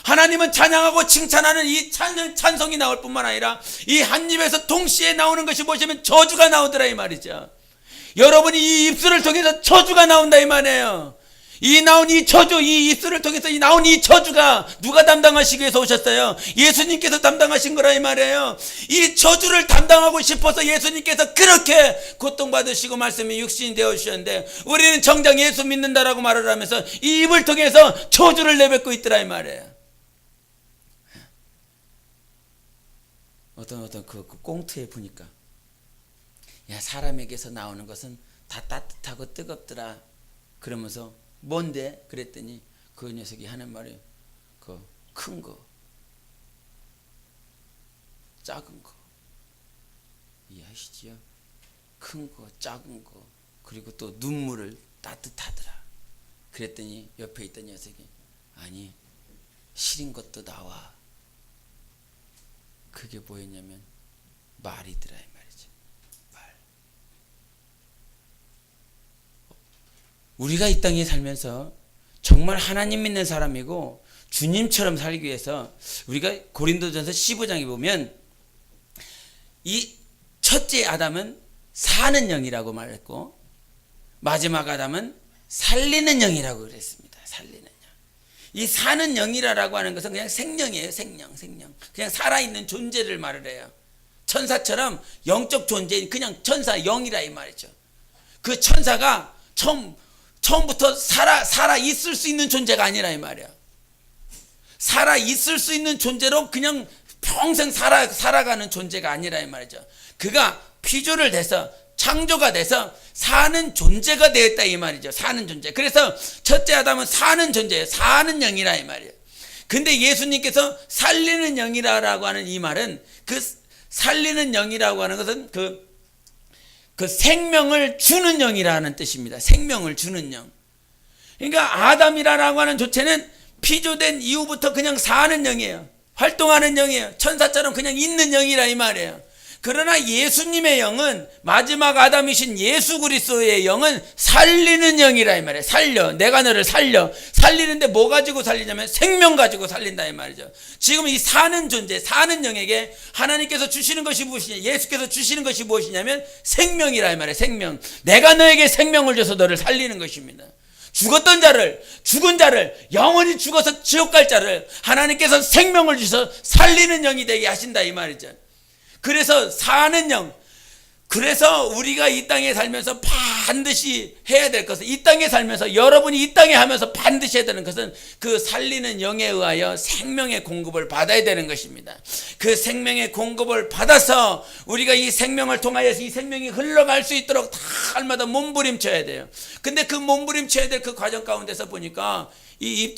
A: 하나님은 찬양하고 칭찬하는 이 찬송이 나올 뿐만 아니라 이 한 입에서 동시에 나오는 것이 무엇이면 저주가 나오더라 이 말이죠. 여러분이 이 입술을 통해서 저주가 나온다 이 말이에요. 이 나온 이 저주, 이 입술을 통해서 나온 이 저주가 누가 담당하시기 위해서 오셨어요? 예수님께서 담당하신 거라 이 말이에요. 이 저주를 담당하고 싶어서 예수님께서 그렇게 고통받으시고 말씀이 육신이 되어주셨는데 우리는 정작 예수 믿는다라고 말을 하면서 이 입을 통해서 저주를 내뱉고 있더라 이 말이에요. 어떤 그 꽁트에 보니까 야 사람에게서 나오는 것은 다 따뜻하고 뜨겁더라 그러면서 뭔데? 그랬더니 그 녀석이 하는 말이 그 큰 거, 작은 거. 이야 것이지요. 큰 거, 작은 거, 그리고 또 눈물을 따뜻하더라. 그랬더니 옆에 있던 녀석이 아니 시린 것도 나와. 그게 뭐였냐면 말이더라 이 말이죠. 말. 우리가 이 땅에 살면서 정말 하나님 믿는 사람이고 주님처럼 살기 위해서 우리가 고린도전서 15장에 보면 이 첫째 아담은 사는 영이라고 말했고 마지막 아담은 살리는 영이라고 그랬습니다. 살리는 영. 이 사는 영이라고 하는 것은 그냥 생명이에요. 생명. 그냥 살아있는 존재를 말을 해요. 천사처럼 영적 존재인 그냥 천사 영이라 이 말이죠. 그 천사가 처음부터 살아 있을 수 있는 존재가 아니라 이 말이야. 살아 있을 수 있는 존재로 그냥 평생 살아가는 존재가 아니라 이 말이죠. 그가 피조를 돼서 창조가 돼서 사는 존재가 되었다 이 말이죠. 사는 존재. 그래서 첫째 아담은 사는 존재예요. 사는 영이라 이 말이에요. 근데 예수님께서 살리는 영이라고 하는 이 말은 그 살리는 영이라고 하는 것은 그 생명을 주는 영이라는 뜻입니다. 생명을 주는 영. 그러니까 아담이라고 하는 존재는 피조된 이후부터 그냥 사는 영이에요. 활동하는 영이에요. 천사처럼 그냥 있는 영이라 이 말이에요. 그러나 예수님의 영은 마지막 아담이신 예수 그리스도의 영은 살리는 영이라 이 말이에요. 살려. 내가 너를 살려. 살리는데 뭐 가지고 살리냐면 생명 가지고 살린다 이 말이죠. 지금 이 사는 존재, 사는 영에게 하나님께서 주시는 것이 무엇이냐, 예수께서 주시는 것이 무엇이냐면 생명이라 이 말이에요. 생명. 내가 너에게 생명을 줘서 너를 살리는 것입니다. 죽었던 자를, 죽은 자를, 영원히 죽어서 지옥 갈 자를 하나님께서 생명을 주셔서 살리는 영이 되게 하신다 이 말이죠. 그래서 사는 영, 그래서 우리가 이 땅에 살면서 반드시 해야 될 것은, 이 땅에 살면서 여러분이 이 땅에 하면서 반드시 해야 되는 것은 그 살리는 영에 의하여 생명의 공급을 받아야 되는 것입니다. 그 생명의 공급을 받아서 우리가 이 생명을 통하여서 이 생명이 흘러갈 수 있도록 날마다 몸부림쳐야 돼요. 근데 그 몸부림쳐야 될 그 과정 가운데서 보니까 이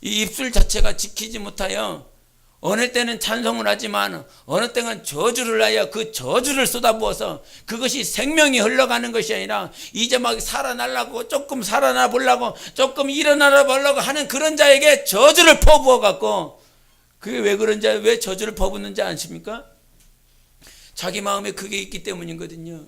A: 입술 자체가 지키지 못하여 어느 때는 찬송을 하지만 어느 때는 저주를 하여 그 저주를 쏟아부어서 그것이 생명이 흘러가는 것이 아니라 이제 막 살아나려고 조금 살아나 보려고 조금 일어나 보려고 하는 그런 자에게 저주를 퍼부어 갖고, 그게 왜 그런지, 왜 저주를 퍼붓는지 아십니까? 자기 마음에 그게 있기 때문이거든요.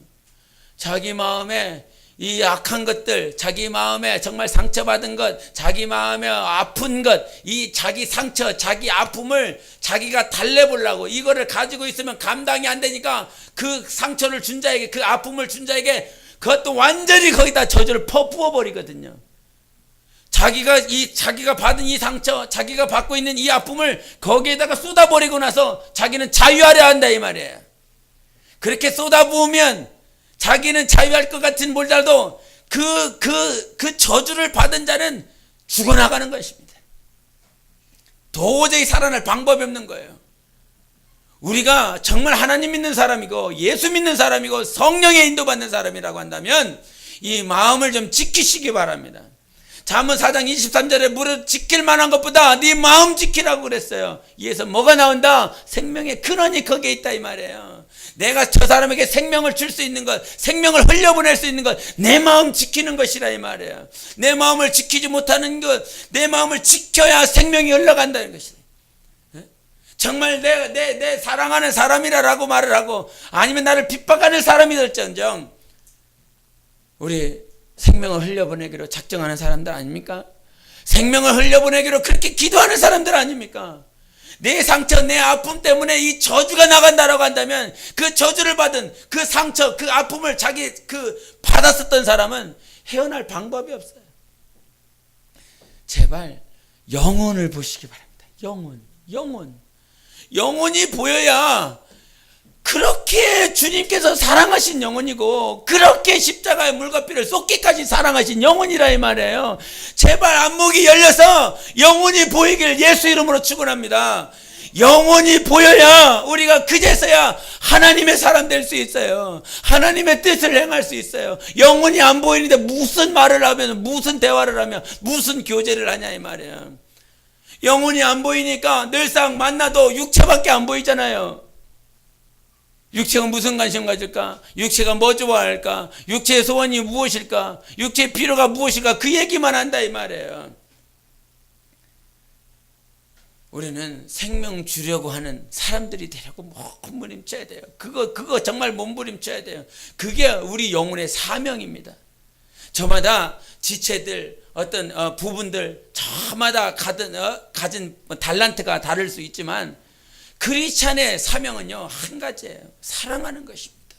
A: 자기 마음에 이 악한 것들, 자기 마음에 정말 상처받은 것, 자기 마음에 아픈 것, 이 자기 상처, 자기 아픔을 자기가 달래보려고 이거를 가지고 있으면 감당이 안 되니까 그 상처를 준 자에게, 그 아픔을 준 자에게 그것도 완전히 거기다 저주를 부어버리거든요. 자기가 받은 이 상처, 자기가 받고 있는 이 아픔을 거기에다가 쏟아버리고 나서 자기는 자유하려 한다 이 말이에요. 그렇게 쏟아부으면 자기는 자유할 것 같은 몰라도 그 저주를 받은 자는 죽어나가는 것입니다. 도저히 살아날 방법이 없는 거예요. 우리가 정말 하나님 믿는 사람이고 예수 믿는 사람이고 성령의 인도받는 사람이라고 한다면 이 마음을 좀 지키시기 바랍니다. 잠언 4장 23절에 무릇 지킬 만한 것보다 네 마음 지키라고 그랬어요. 이에서 뭐가 나온다? 생명의 근원이 거기에 있다 이 말이에요. 내가 저 사람에게 생명을 줄 수 있는 것, 생명을 흘려보낼 수 있는 것, 내 마음 지키는 것이라 이 말이에요. 내 마음을 지키지 못하는 것, 내 마음을 지켜야 생명이 흘러간다는 것이다. 정말 내 사랑하는 사람이라고 말을 하고 아니면 나를 핍박하는 사람이 될지언정 우리 생명을 흘려보내기로 작정하는 사람들 아닙니까? 생명을 흘려보내기로 그렇게 기도하는 사람들 아닙니까? 내 상처, 내 아픔 때문에 이 저주가 나간다라고 한다면 그 저주를 받은 그 상처, 그 아픔을 자기 받았었던 사람은 헤어날 방법이 없어요. 제발 영혼을 보시기 바랍니다. 영혼이 보여야 그렇게 주님께서 사랑하신 영혼이고 그렇게 십자가의 물과 피를 쏟기까지 사랑하신 영혼이라 이 말이에요. 제발 안목이 열려서 영혼이 보이길 예수 이름으로 축원합니다. 영혼이 보여야 우리가 그제서야 하나님의 사람 될 수 있어요. 하나님의 뜻을 행할 수 있어요. 영혼이 안 보이는데 무슨 말을 하면, 무슨 대화를 하면, 무슨 교제를 하냐 이 말이에요. 영혼이 안 보이니까 늘상 만나도 육체밖에 안 보이잖아요. 육체가 무슨 관심 가질까? 육체가 뭐 좋아할까? 육체의 소원이 무엇일까? 육체의 필요가 무엇일까? 그 얘기만 한다 이 말이에요. 우리는 생명 주려고 하는 사람들이 되려고 몸부림쳐야 돼요. 그거 정말 몸부림쳐야 돼요. 그게 우리 영혼의 사명입니다. 저마다 지체들 어떤 부분들 저마다 가진 달란트가 다를 수 있지만 크리스찬의 사명은요 한 가지예요. 사랑하는 것입니다.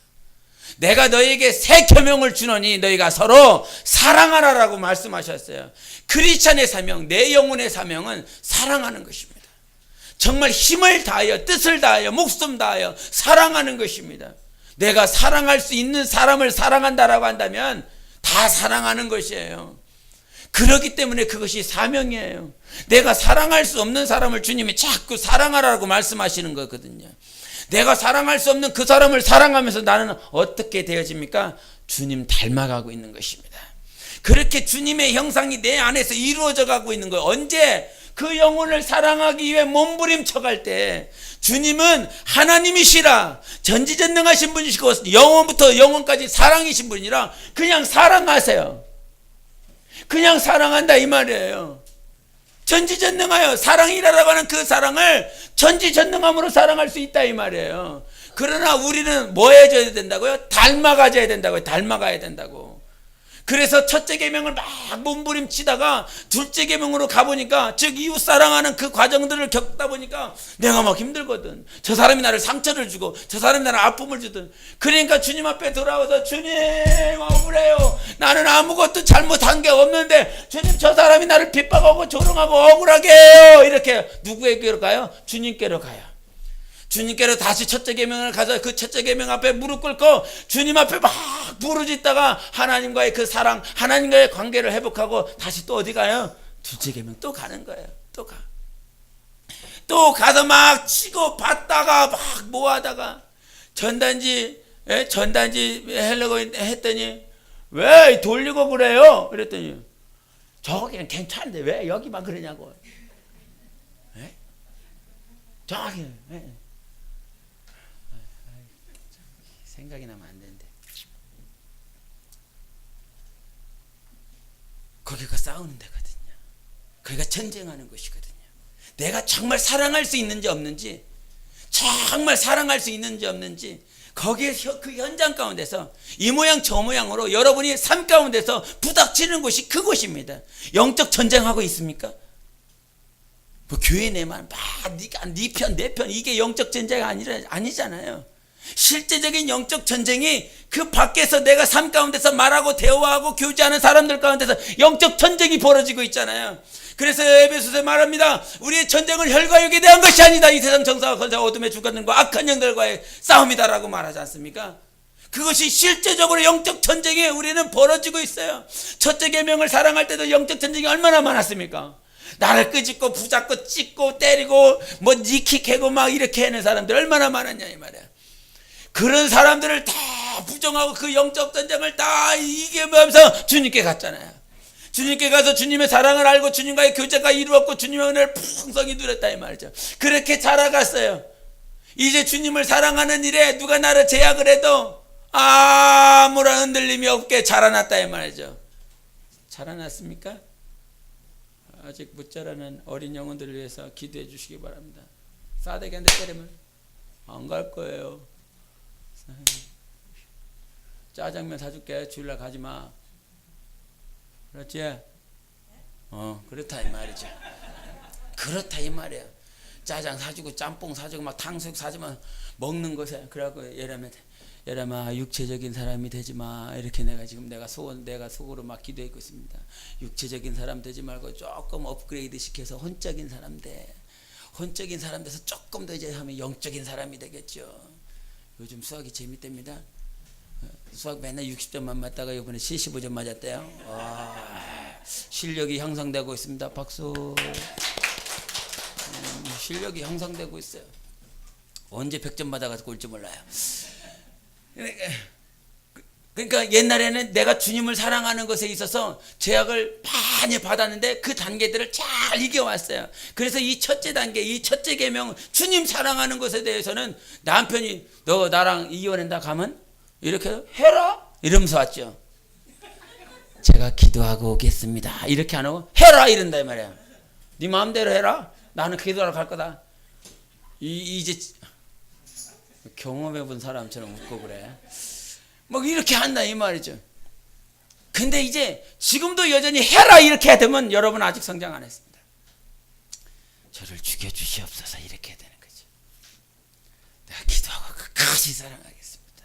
A: 내가 너희에게 새 계명을 주노니 너희가 서로 사랑하라라고 말씀하셨어요. 크리스찬의 사명, 내 영혼의 사명은 사랑하는 것입니다. 정말 힘을 다하여 뜻을 다하여 목숨 다하여 사랑하는 것입니다. 내가 사랑할 수 있는 사람을 사랑한다라고 한다면 다 사랑하는 것이에요. 그렇기 때문에 그것이 사명이에요. 내가 사랑할 수 없는 사람을 주님이 자꾸 사랑하라고 말씀하시는 거거든요. 내가 사랑할 수 없는 그 사람을 사랑하면서 나는 어떻게 되어집니까? 주님 닮아가고 있는 것입니다. 그렇게 주님의 형상이 내 안에서 이루어져 가고 있는 거예요. 언제? 그 영혼을 사랑하기 위해 몸부림쳐 갈 때 주님은 하나님이시라 전지전능하신 분이시고 영원부터 영원까지 사랑이신 분이라 그냥 사랑하세요. 그냥 사랑한다 이 말이에요. 전지전능하여 사랑이라고 하는 그 사랑을 전지전능함으로 사랑할 수 있다 이 말이에요. 그러나 우리는 뭐 해줘야 된다고요? 닮아가져야 된다고요. 닮아가야 된다고. 그래서 첫째 계명을 막 몸부림치다가 둘째 계명으로 가보니까 즉 이웃 사랑하는 그 과정들을 겪다 보니까 내가 막 힘들거든. 저 사람이 나를 상처를 주고 저 사람이 나를 아픔을 주든. 그러니까 주님 앞에 돌아와서 주님 억울해요. 나는 아무것도 잘못한 게 없는데 주님 저 사람이 나를 핍박하고 조롱하고 억울하게 해요. 이렇게 누구에게로 가요? 주님께로 가요. 주님께로 다시 첫째 계명을 가서 그 첫째 계명 앞에 무릎 꿇고 주님 앞에 막 부르짖다가 하나님과의 그 사랑, 하나님과의 관계를 회복하고 다시 또 어디 가요? 둘째 계명 또 가는 거예요. 또 가서 막 치고 받다가 막 뭐하다가 전단지 하려고 했더니 왜 돌리고 그래요? 그랬더니 저기는 괜찮은데 왜 여기만 그러냐고. 저기 생각이 나면 안 되는데 거기가 싸우는 데거든요. 거기가 전쟁하는 곳이거든요. 내가 정말 사랑할 수 있는지 없는지 정말 사랑할 수 있는지 없는지 거기에 그 현장 가운데서 이 모양 저 모양으로 여러분이 삶 가운데서 부닥치는 곳이 그곳입니다. 영적 전쟁하고 있습니까? 뭐 교회 내만 막 네가 네 편 내 편 이게 영적 전쟁이 아니잖아요. 실제적인 영적 전쟁이 그 밖에서 내가 삶 가운데서 말하고 대화하고 교제하는 사람들 가운데서 영적 전쟁이 벌어지고 있잖아요. 그래서 에베소서에 말합니다. 우리의 전쟁은 혈과 육에 대한 것이 아니다. 이 세상 정사와 권세와 어둠의 주권들과 악한 영들과의 싸움이다라고 말하지 않습니까? 그것이 실제적으로 영적 전쟁이 우리는 벌어지고 있어요. 첫째 계명을 사랑할 때도 영적 전쟁이 얼마나 많았습니까? 나를 끄집고 붙잡고 찢고 때리고 뭐 니킥하고 막 이렇게 하는 사람들 얼마나 많았냐 이 말이야. 그런 사람들을 다 부정하고 그 영적 전쟁을 다 이기면서 주님께 갔잖아요. 주님께 가서 주님의 사랑을 알고 주님과의 교제가 이루었고 주님의 은혜를 풍성히 누렸다 이 말이죠. 그렇게 자라갔어요. 이제 주님을 사랑하는 일에 누가 나를 제약을 해도 아무런 흔들림이 없게 자라났다 이 말이죠. 자라났습니까? 아직 못 자라는 어린 영혼들을 위해서 기도해 주시기 바랍니다. 싸대기한테 때리면 안 갈 거예요. 짜장면 사줄게. 주일날 가지마. 그렇지? 그렇다 이 말이죠. 그렇다 이 말이에요. 짜장 사주고 짬뽕 사주고 막 탕수육 사주면 먹는 것에 그래갖고 예람아 육체적인 사람이 되지마. 이렇게 내가 속으로 막 기도하고 있습니다. 육체적인 사람 되지 말고 조금 업그레이드 시켜서 혼적인 사람 돼. 혼적인 사람 돼서 조금 더 이제 하면 영적인 사람이 되겠죠. 요즘 수학이 재밌답니다. 수학 맨날 60점만 맞다가 이번에 75점 맞았대요. 와, 실력이 향상되고 있습니다. 박수. 실력이 향상되고 있어요. 언제 100점 받아가지고 올지 몰라요. 그러니까 옛날에는 내가 주님을 사랑하는 것에 있어서 제약을 많이 받았는데 그 단계들을 잘 이겨왔어요. 그래서 이 첫째 단계, 이 첫째 계명, 주님 사랑하는 것에 대해서는 남편이 너 나랑 이혼한다 가면 이렇게 해라 이러면서 왔죠. 제가 기도하고 오겠습니다. 이렇게 안 하고 해라 이런다 이 말이야. 네 마음대로 해라. 나는 기도하러 갈 거다. 이제 경험해 본 사람처럼 웃고 그래. 뭐 이렇게 한다 이 말이죠. 근데 이제 지금도 여전히 해라 이렇게 되면 여러분 아직 성장 안 했습니다. 저를 죽여주시옵소서 이렇게 해야 되는 거죠. 내가 기도하고 끝까지 사랑하겠습니다.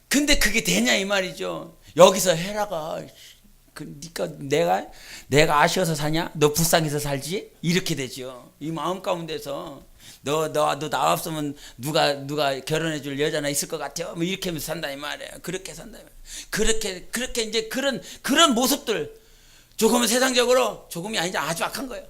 A: 근데 그게 되냐 이 말이죠. 여기서 해라가 그러니까 내가 아쉬워서 사냐? 너 불쌍해서 살지? 이렇게 되죠. 이 마음 가운데서 너 나 없으면 누가 결혼해 줄 여자나 있을 것 같아? 뭐 이렇게 하면서 산다 이 말이에요. 그렇게 산다 이 말이에요. 그렇게 이제 그런 모습들, 조금은 세상적으로 조금이 아니라 아주 악한 거예요.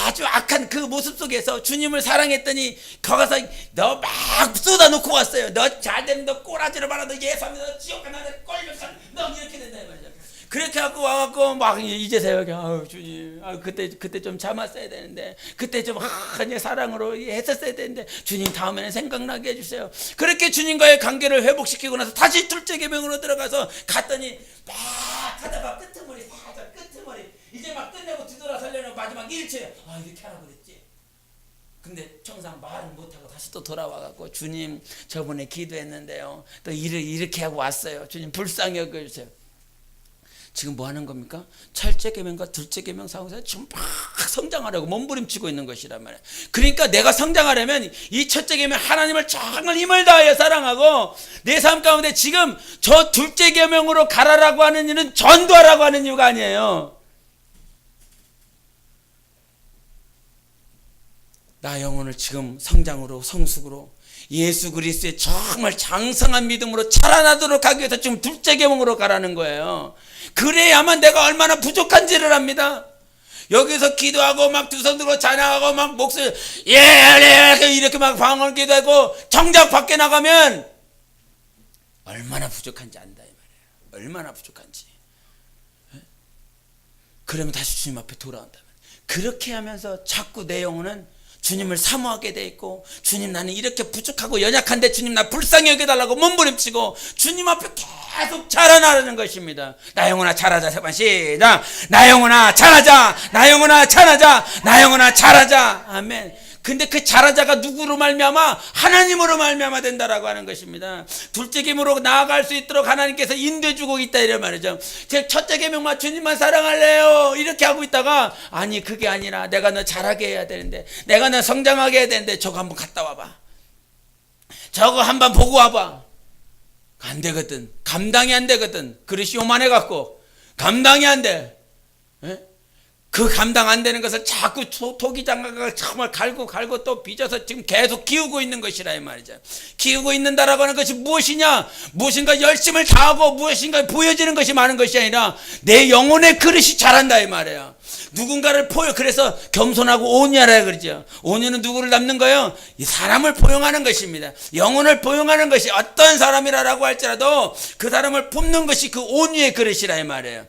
A: 아주 악한 그 모습 속에서 주님을 사랑했더니 거기서 너 막 쏟아놓고 왔어요. 너 잘되면 너 꼬라지를 말아, 너 예수하면 너 지옥 가나 꼴려서 너 이렇게 된다 이 말이죠. 그렇게 갖고 와갖고 막 이제서야 아유 주님, 그때 좀 참았어야 되는데, 그때 좀 사랑으로 했었어야 되는데, 주님 다음에는 생각나게 해주세요. 그렇게 주님과의 관계를 회복시키고 나서 다시 둘째 계명으로 들어가서 갔더니 막 하다가 끄트머리 이제 막 끝내고 뒤돌아 살려는 마지막 1초에 이렇게 하라고 그랬지. 근데 청상 말은 못하고 다시 또 돌아와갖고 주님 저번에 기도했는데요 또 이렇게 하고 왔어요. 주님 불쌍히 여겨주세요. 지금 뭐 하는 겁니까? 첫째 계명과 둘째 계명 상황에서 지금 막 성장하려고 몸부림치고 있는 것이란 말이에요. 그러니까 내가 성장하려면 이 첫째 계명 하나님을 정말 힘을 다하여 사랑하고 내 삶 가운데 지금 저 둘째 계명으로 가라라고 하는 이유는 전도하라고 하는 이유가 아니에요. 나 영혼을 지금 성장으로 성숙으로 예수 그리스도의 정말 장성한 믿음으로 자라나도록 하기 위해서 지금 둘째 계명으로 가라는 거예요. 그래야만 내가 얼마나 부족한지를 압니다. 여기서 기도하고 막 두 손 들고 찬양하고 막 목소리 이렇게 막 방언 기도하고 정작 밖에 나가면 얼마나 부족한지 안다 이 말이에요. 얼마나 부족한지. 그러면 다시 주님 앞에 돌아온다면, 그렇게 하면서 자꾸 내 영혼은 주님을 사모하게 돼 있고, 주님 나는 이렇게 부족하고 연약한데 주님 나 불쌍히 여겨달라고 몸부림치고 주님 앞에 계속 자라나는 것입니다. 나 영혼아 잘하자. 세 번 시작. 나 영혼아 잘하자. 나 영혼아 잘하자. 나 영혼아 잘하자. 아멘. 근데 그 잘하자가 누구로 말미암아? 하나님으로 말미암아 된다라고 하는 것입니다. 둘째 계명으로 나아갈 수 있도록 하나님께서 인도해 주고 있다 이런 말이죠. 제 첫째 계명만 주님만 사랑할래요 이렇게 하고 있다가, 아니 그게 아니라 내가 너 잘하게 해야 되는데, 내가 너 성장하게 해야 되는데 저거 한번 갔다 와봐, 저거 한번 보고 와봐. 안 되거든. 감당이 안 되거든. 그릇이 요만해 갖고 감당이 안 돼. 그 감당 안 되는 것을 자꾸 토기장갑을 정말 갈고 또 빚어서 지금 계속 키우고 있는 것이라 이 말이죠. 키우고 있는다라고 하는 것이 무엇이냐? 무엇인가 열심을 다하고 무엇인가 보여지는 것이 많은 것이 아니라 내 영혼의 그릇이 자란다 이 말이에요. 누군가를 그래서 겸손하고 온유하라 그러죠. 온유는 누구를 닮는 거예요? 이 사람을 포용하는 것입니다. 영혼을 포용하는 것이 어떤 사람이라고 할지라도 그 사람을 품는 것이 그 온유의 그릇이라 이 말이에요.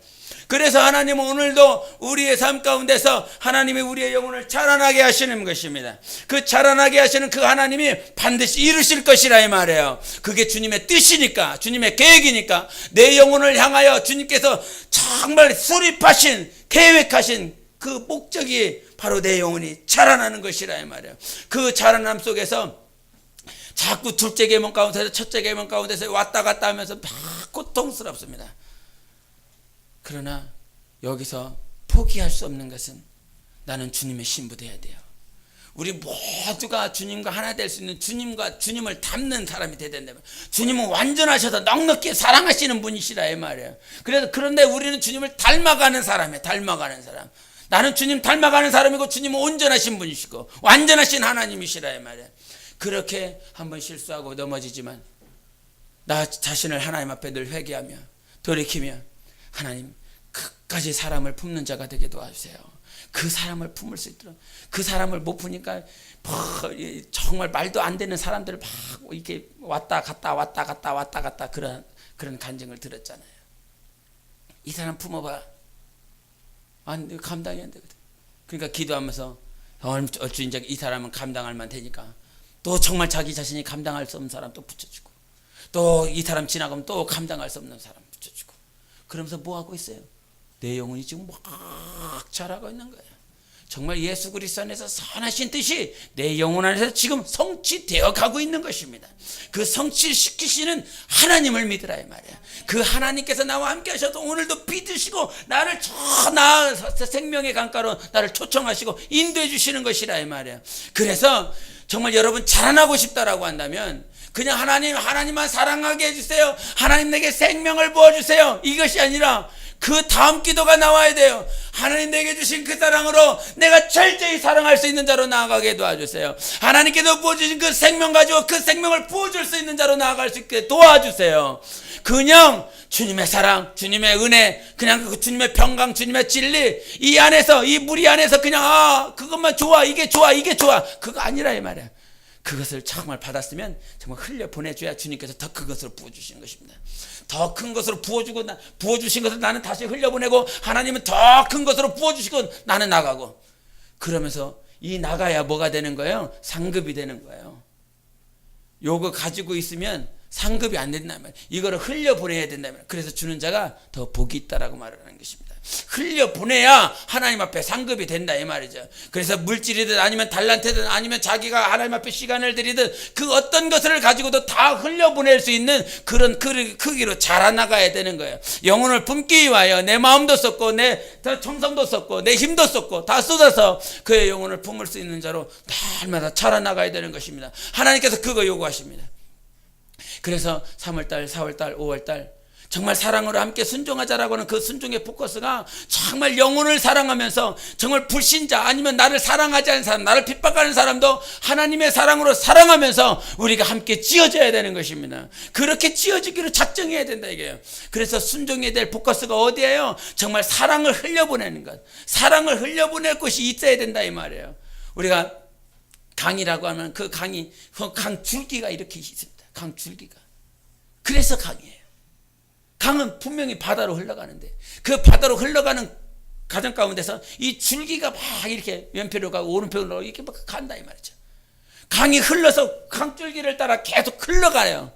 A: 그래서 하나님은 오늘도 우리의 삶 가운데서 하나님이 우리의 영혼을 자라나게 하시는 것입니다. 그 자라나게 하시는 그 하나님이 반드시 이루실 것이라 이 말이에요. 그게 주님의 뜻이니까, 주님의 계획이니까, 내 영혼을 향하여 주님께서 정말 수립하신, 계획하신 그 목적이 바로 내 영혼이 자라나는 것이라 이 말이에요. 그 자라남 속에서 자꾸 둘째 계명 가운데서 첫째 계명 가운데서 왔다 갔다 하면서 막 고통스럽습니다. 그러나 여기서 포기할 수 없는 것은 나는 주님의 신부되어야 돼요. 우리 모두가 주님과 하나 될 수 있는, 주님을 닮는 사람이 되어야 된다면, 주님은 완전하셔서 넉넉히 사랑하시는 분이시라 이 말이에요. 그런데 우리는 주님을 닮아가는 사람이에요. 닮아가는 사람. 나는 주님 닮아가는 사람이고 주님은 온전하신 분이시고 완전하신 하나님이시라 이 말이에요. 그렇게 한번 실수하고 넘어지지만 나 자신을 하나님 앞에 늘 회개하며 돌이키며, 하나님 끝까지 사람을 품는 자가 되게 도와주세요. 그 사람을 품을 수 있도록. 그 사람을 못 푸니까 정말 말도 안 되는 사람들을 막 이렇게 왔다 갔다 그런 그런 간증을 들었잖아요. 이 사람 품어봐. 감당이 안 되거든. 그러니까 기도하면서 얼추 이제 이 사람은 감당할 만 되니까 또 정말 자기 자신이 감당할 수 없는 사람 또 붙여주고, 또 이 사람 지나가면 또 감당할 수 없는 사람 붙여주고, 그러면서 뭐 하고 있어요? 내 영혼이 지금 막 자라고 있는 거예요. 정말 예수 그리스도 안에서 선하신 뜻이 내 영혼 안에서 지금 성취되어 가고 있는 것입니다. 그 성취시키시는 하나님을 믿으라 이 말이야. 그 하나님께서 나와 함께 하셔도 오늘도 믿으시고 나를 생명의 강가로 나를 초청하시고 인도해 주시는 것이라 이 말이야. 그래서 정말 여러분 자라나고 싶다라고 한다면 그냥 하나님만 사랑하게 해주세요, 하나님 내게 생명을 부어주세요, 이것이 아니라 그 다음 기도가 나와야 돼요. 하나님 내게 주신 그 사랑으로 내가 철저히 사랑할 수 있는 자로 나아가게 도와주세요. 하나님께서 부어주신 그 생명 가지고 그 생명을 부어줄 수 있는 자로 나아갈 수 있게 도와주세요. 그냥 주님의 사랑, 주님의 은혜, 그냥 그 주님의 평강, 주님의 진리, 이 안에서, 이 무리 안에서 그냥 그것만 좋아, 이게 좋아, 이게 좋아, 그거 아니라 이 말이야. 그것을 정말 받았으면 정말 흘려 보내줘야 주님께서 더 큰 것으로 부어주시는 것입니다. 더 큰 것으로 부어주신 것을 나는 다시 흘려보내고, 하나님은 더 큰 것으로 부어주시고 나는 나가고, 그러면서 이 나가야 뭐가 되는 거예요? 상급이 되는 거예요. 요거 가지고 있으면 상급이 안 된다면 이거를 흘려보내야 된다면, 그래서 주는 자가 더 복이 있다라고 말하는 것입니다. 흘려보내야 하나님 앞에 상급이 된다 이 말이죠. 그래서 물질이든 아니면 달란트든 아니면 자기가 하나님 앞에 시간을 들이든 그 어떤 것을 가지고도 다 흘려보낼 수 있는 그런 크기로 자라나가야 되는 거예요. 영혼을 품기 위하여 내 마음도 썼고 내 정성도 썼고 내 힘도 썼고 다 쏟아서 그의 영혼을 품을 수 있는 자로 날마다 자라나가야 되는 것입니다. 하나님께서 그거 요구하십니다. 그래서 3월달, 4월달, 5월달 정말 사랑으로 함께 순종하자라고 하는 그 순종의 포커스가 정말 영혼을 사랑하면서, 정말 불신자 아니면 나를 사랑하지 않는 사람, 나를 핍박하는 사람도 하나님의 사랑으로 사랑하면서 우리가 함께 지어져야 되는 것입니다. 그렇게 지어지기로 작정해야 된다 이게요. 그래서 순종해야 될 포커스가 어디예요? 정말 사랑을 흘려보내는 것, 사랑을 흘려보낼 곳이 있어야 된다 이 말이에요. 우리가 강이라고 하면 그 강이, 강 줄기가 이렇게 있습니다. 강 줄기가. 그래서 강이에요. 강은 분명히 바다로 흘러가는데 그 바다로 흘러가는 과정 가운데서 이 줄기가 막 이렇게 왼편으로 가고 오른편으로 가고 이렇게 막 간다 이 말이죠. 강이 흘러서 강줄기를 따라 계속 흘러가요.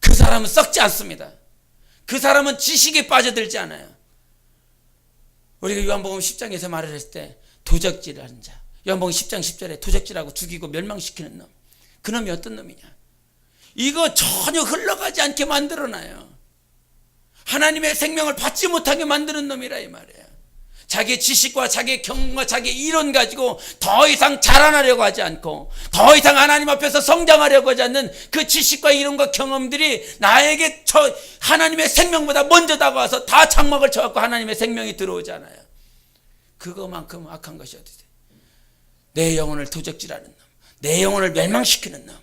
A: 그 사람은 썩지 않습니다. 그 사람은 지식에 빠져들지 않아요. 우리가 요한복음 10장에서 말을 했을 때 도적질하는 자, 요한복음 10장 10절에 도적질하고 죽이고 멸망시키는 놈, 그 놈이 어떤 놈이냐? 이거 전혀 흘러가지 않게 만들어놔요. 하나님의 생명을 받지 못하게 만드는 놈이라 이 말이에요. 자기의 지식과 자기의 경험과 자기의 이론 가지고 더 이상 자라나려고 하지 않고, 더 이상 하나님 앞에서 성장하려고 하지 않는 그 지식과 이론과 경험들이 나에게 하나님의 생명보다 먼저 다가와서 다 장막을 쳐갖고 하나님의 생명이 들어오지 않아요. 그거만큼 악한 것이 어디 돼? 내 영혼을 도적질하는 놈, 내 영혼을 멸망시키는 놈,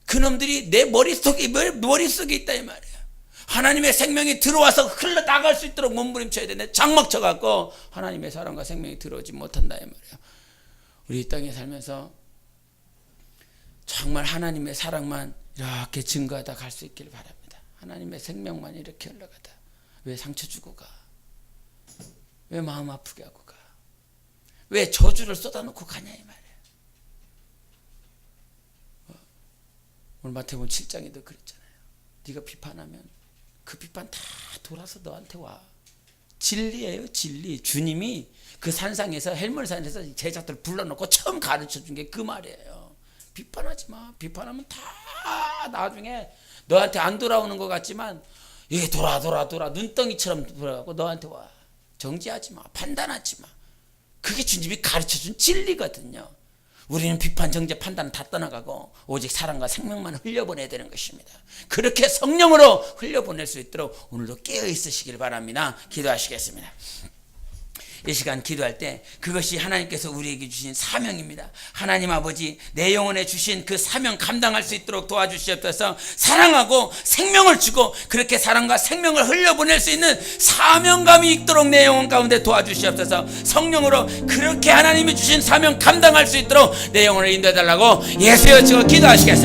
A: 그 놈들이 내 머릿속에 있다 이 말이에요. 하나님의 생명이 들어와서 흘러나갈 수 있도록 몸부림쳐야 되는데 장막 쳐갖고 하나님의 사랑과 생명이 들어오지 못한다 이 말이에요. 우리 이 땅에 살면서 정말 하나님의 사랑만 이렇게 증거하다 갈 수 있기를 바랍니다. 하나님의 생명만 이렇게 흘러가다 왜 상처 주고 가? 왜 마음 아프게 하고 가? 왜 저주를 쏟아놓고 가냐 이 말이에요. 오늘 마태복음 7장에도 그랬잖아요. 네가 비판하면 그 비판 다 돌아서 너한테 와. 진리예요, 진리. 주님이 그 산상에서 헬물산에서 제자들 불러놓고 처음 가르쳐 준 게 그 말이에요. 비판하지 마. 비판하면 다 나중에 너한테 안 돌아오는 것 같지만 이게 돌아 눈덩이처럼 돌아가고 너한테 와. 정지하지 마. 판단하지 마. 그게 주님이 가르쳐 준 진리거든요. 우리는 비판, 정죄, 판단은 다 떠나가고 오직 사랑과 생명만 흘려보내야 되는 것입니다. 그렇게 성령으로 흘려보낼 수 있도록 오늘도 깨어 있으시길 바랍니다. 기도하시겠습니다. 이 시간 기도할 때 그것이 하나님께서 우리에게 주신 사명입니다. 하나님 아버지, 내 영혼에 주신 그 사명 감당할 수 있도록 도와주시옵소서. 사랑하고 생명을 주고 그렇게 사랑과 생명을 흘려보낼 수 있는 사명감이 있도록 내 영혼 가운데 도와주시옵소서. 성령으로 그렇게 하나님이 주신 사명 감당할 수 있도록 내 영혼을 인도해달라고 예수여 주고 기도하시겠습니다.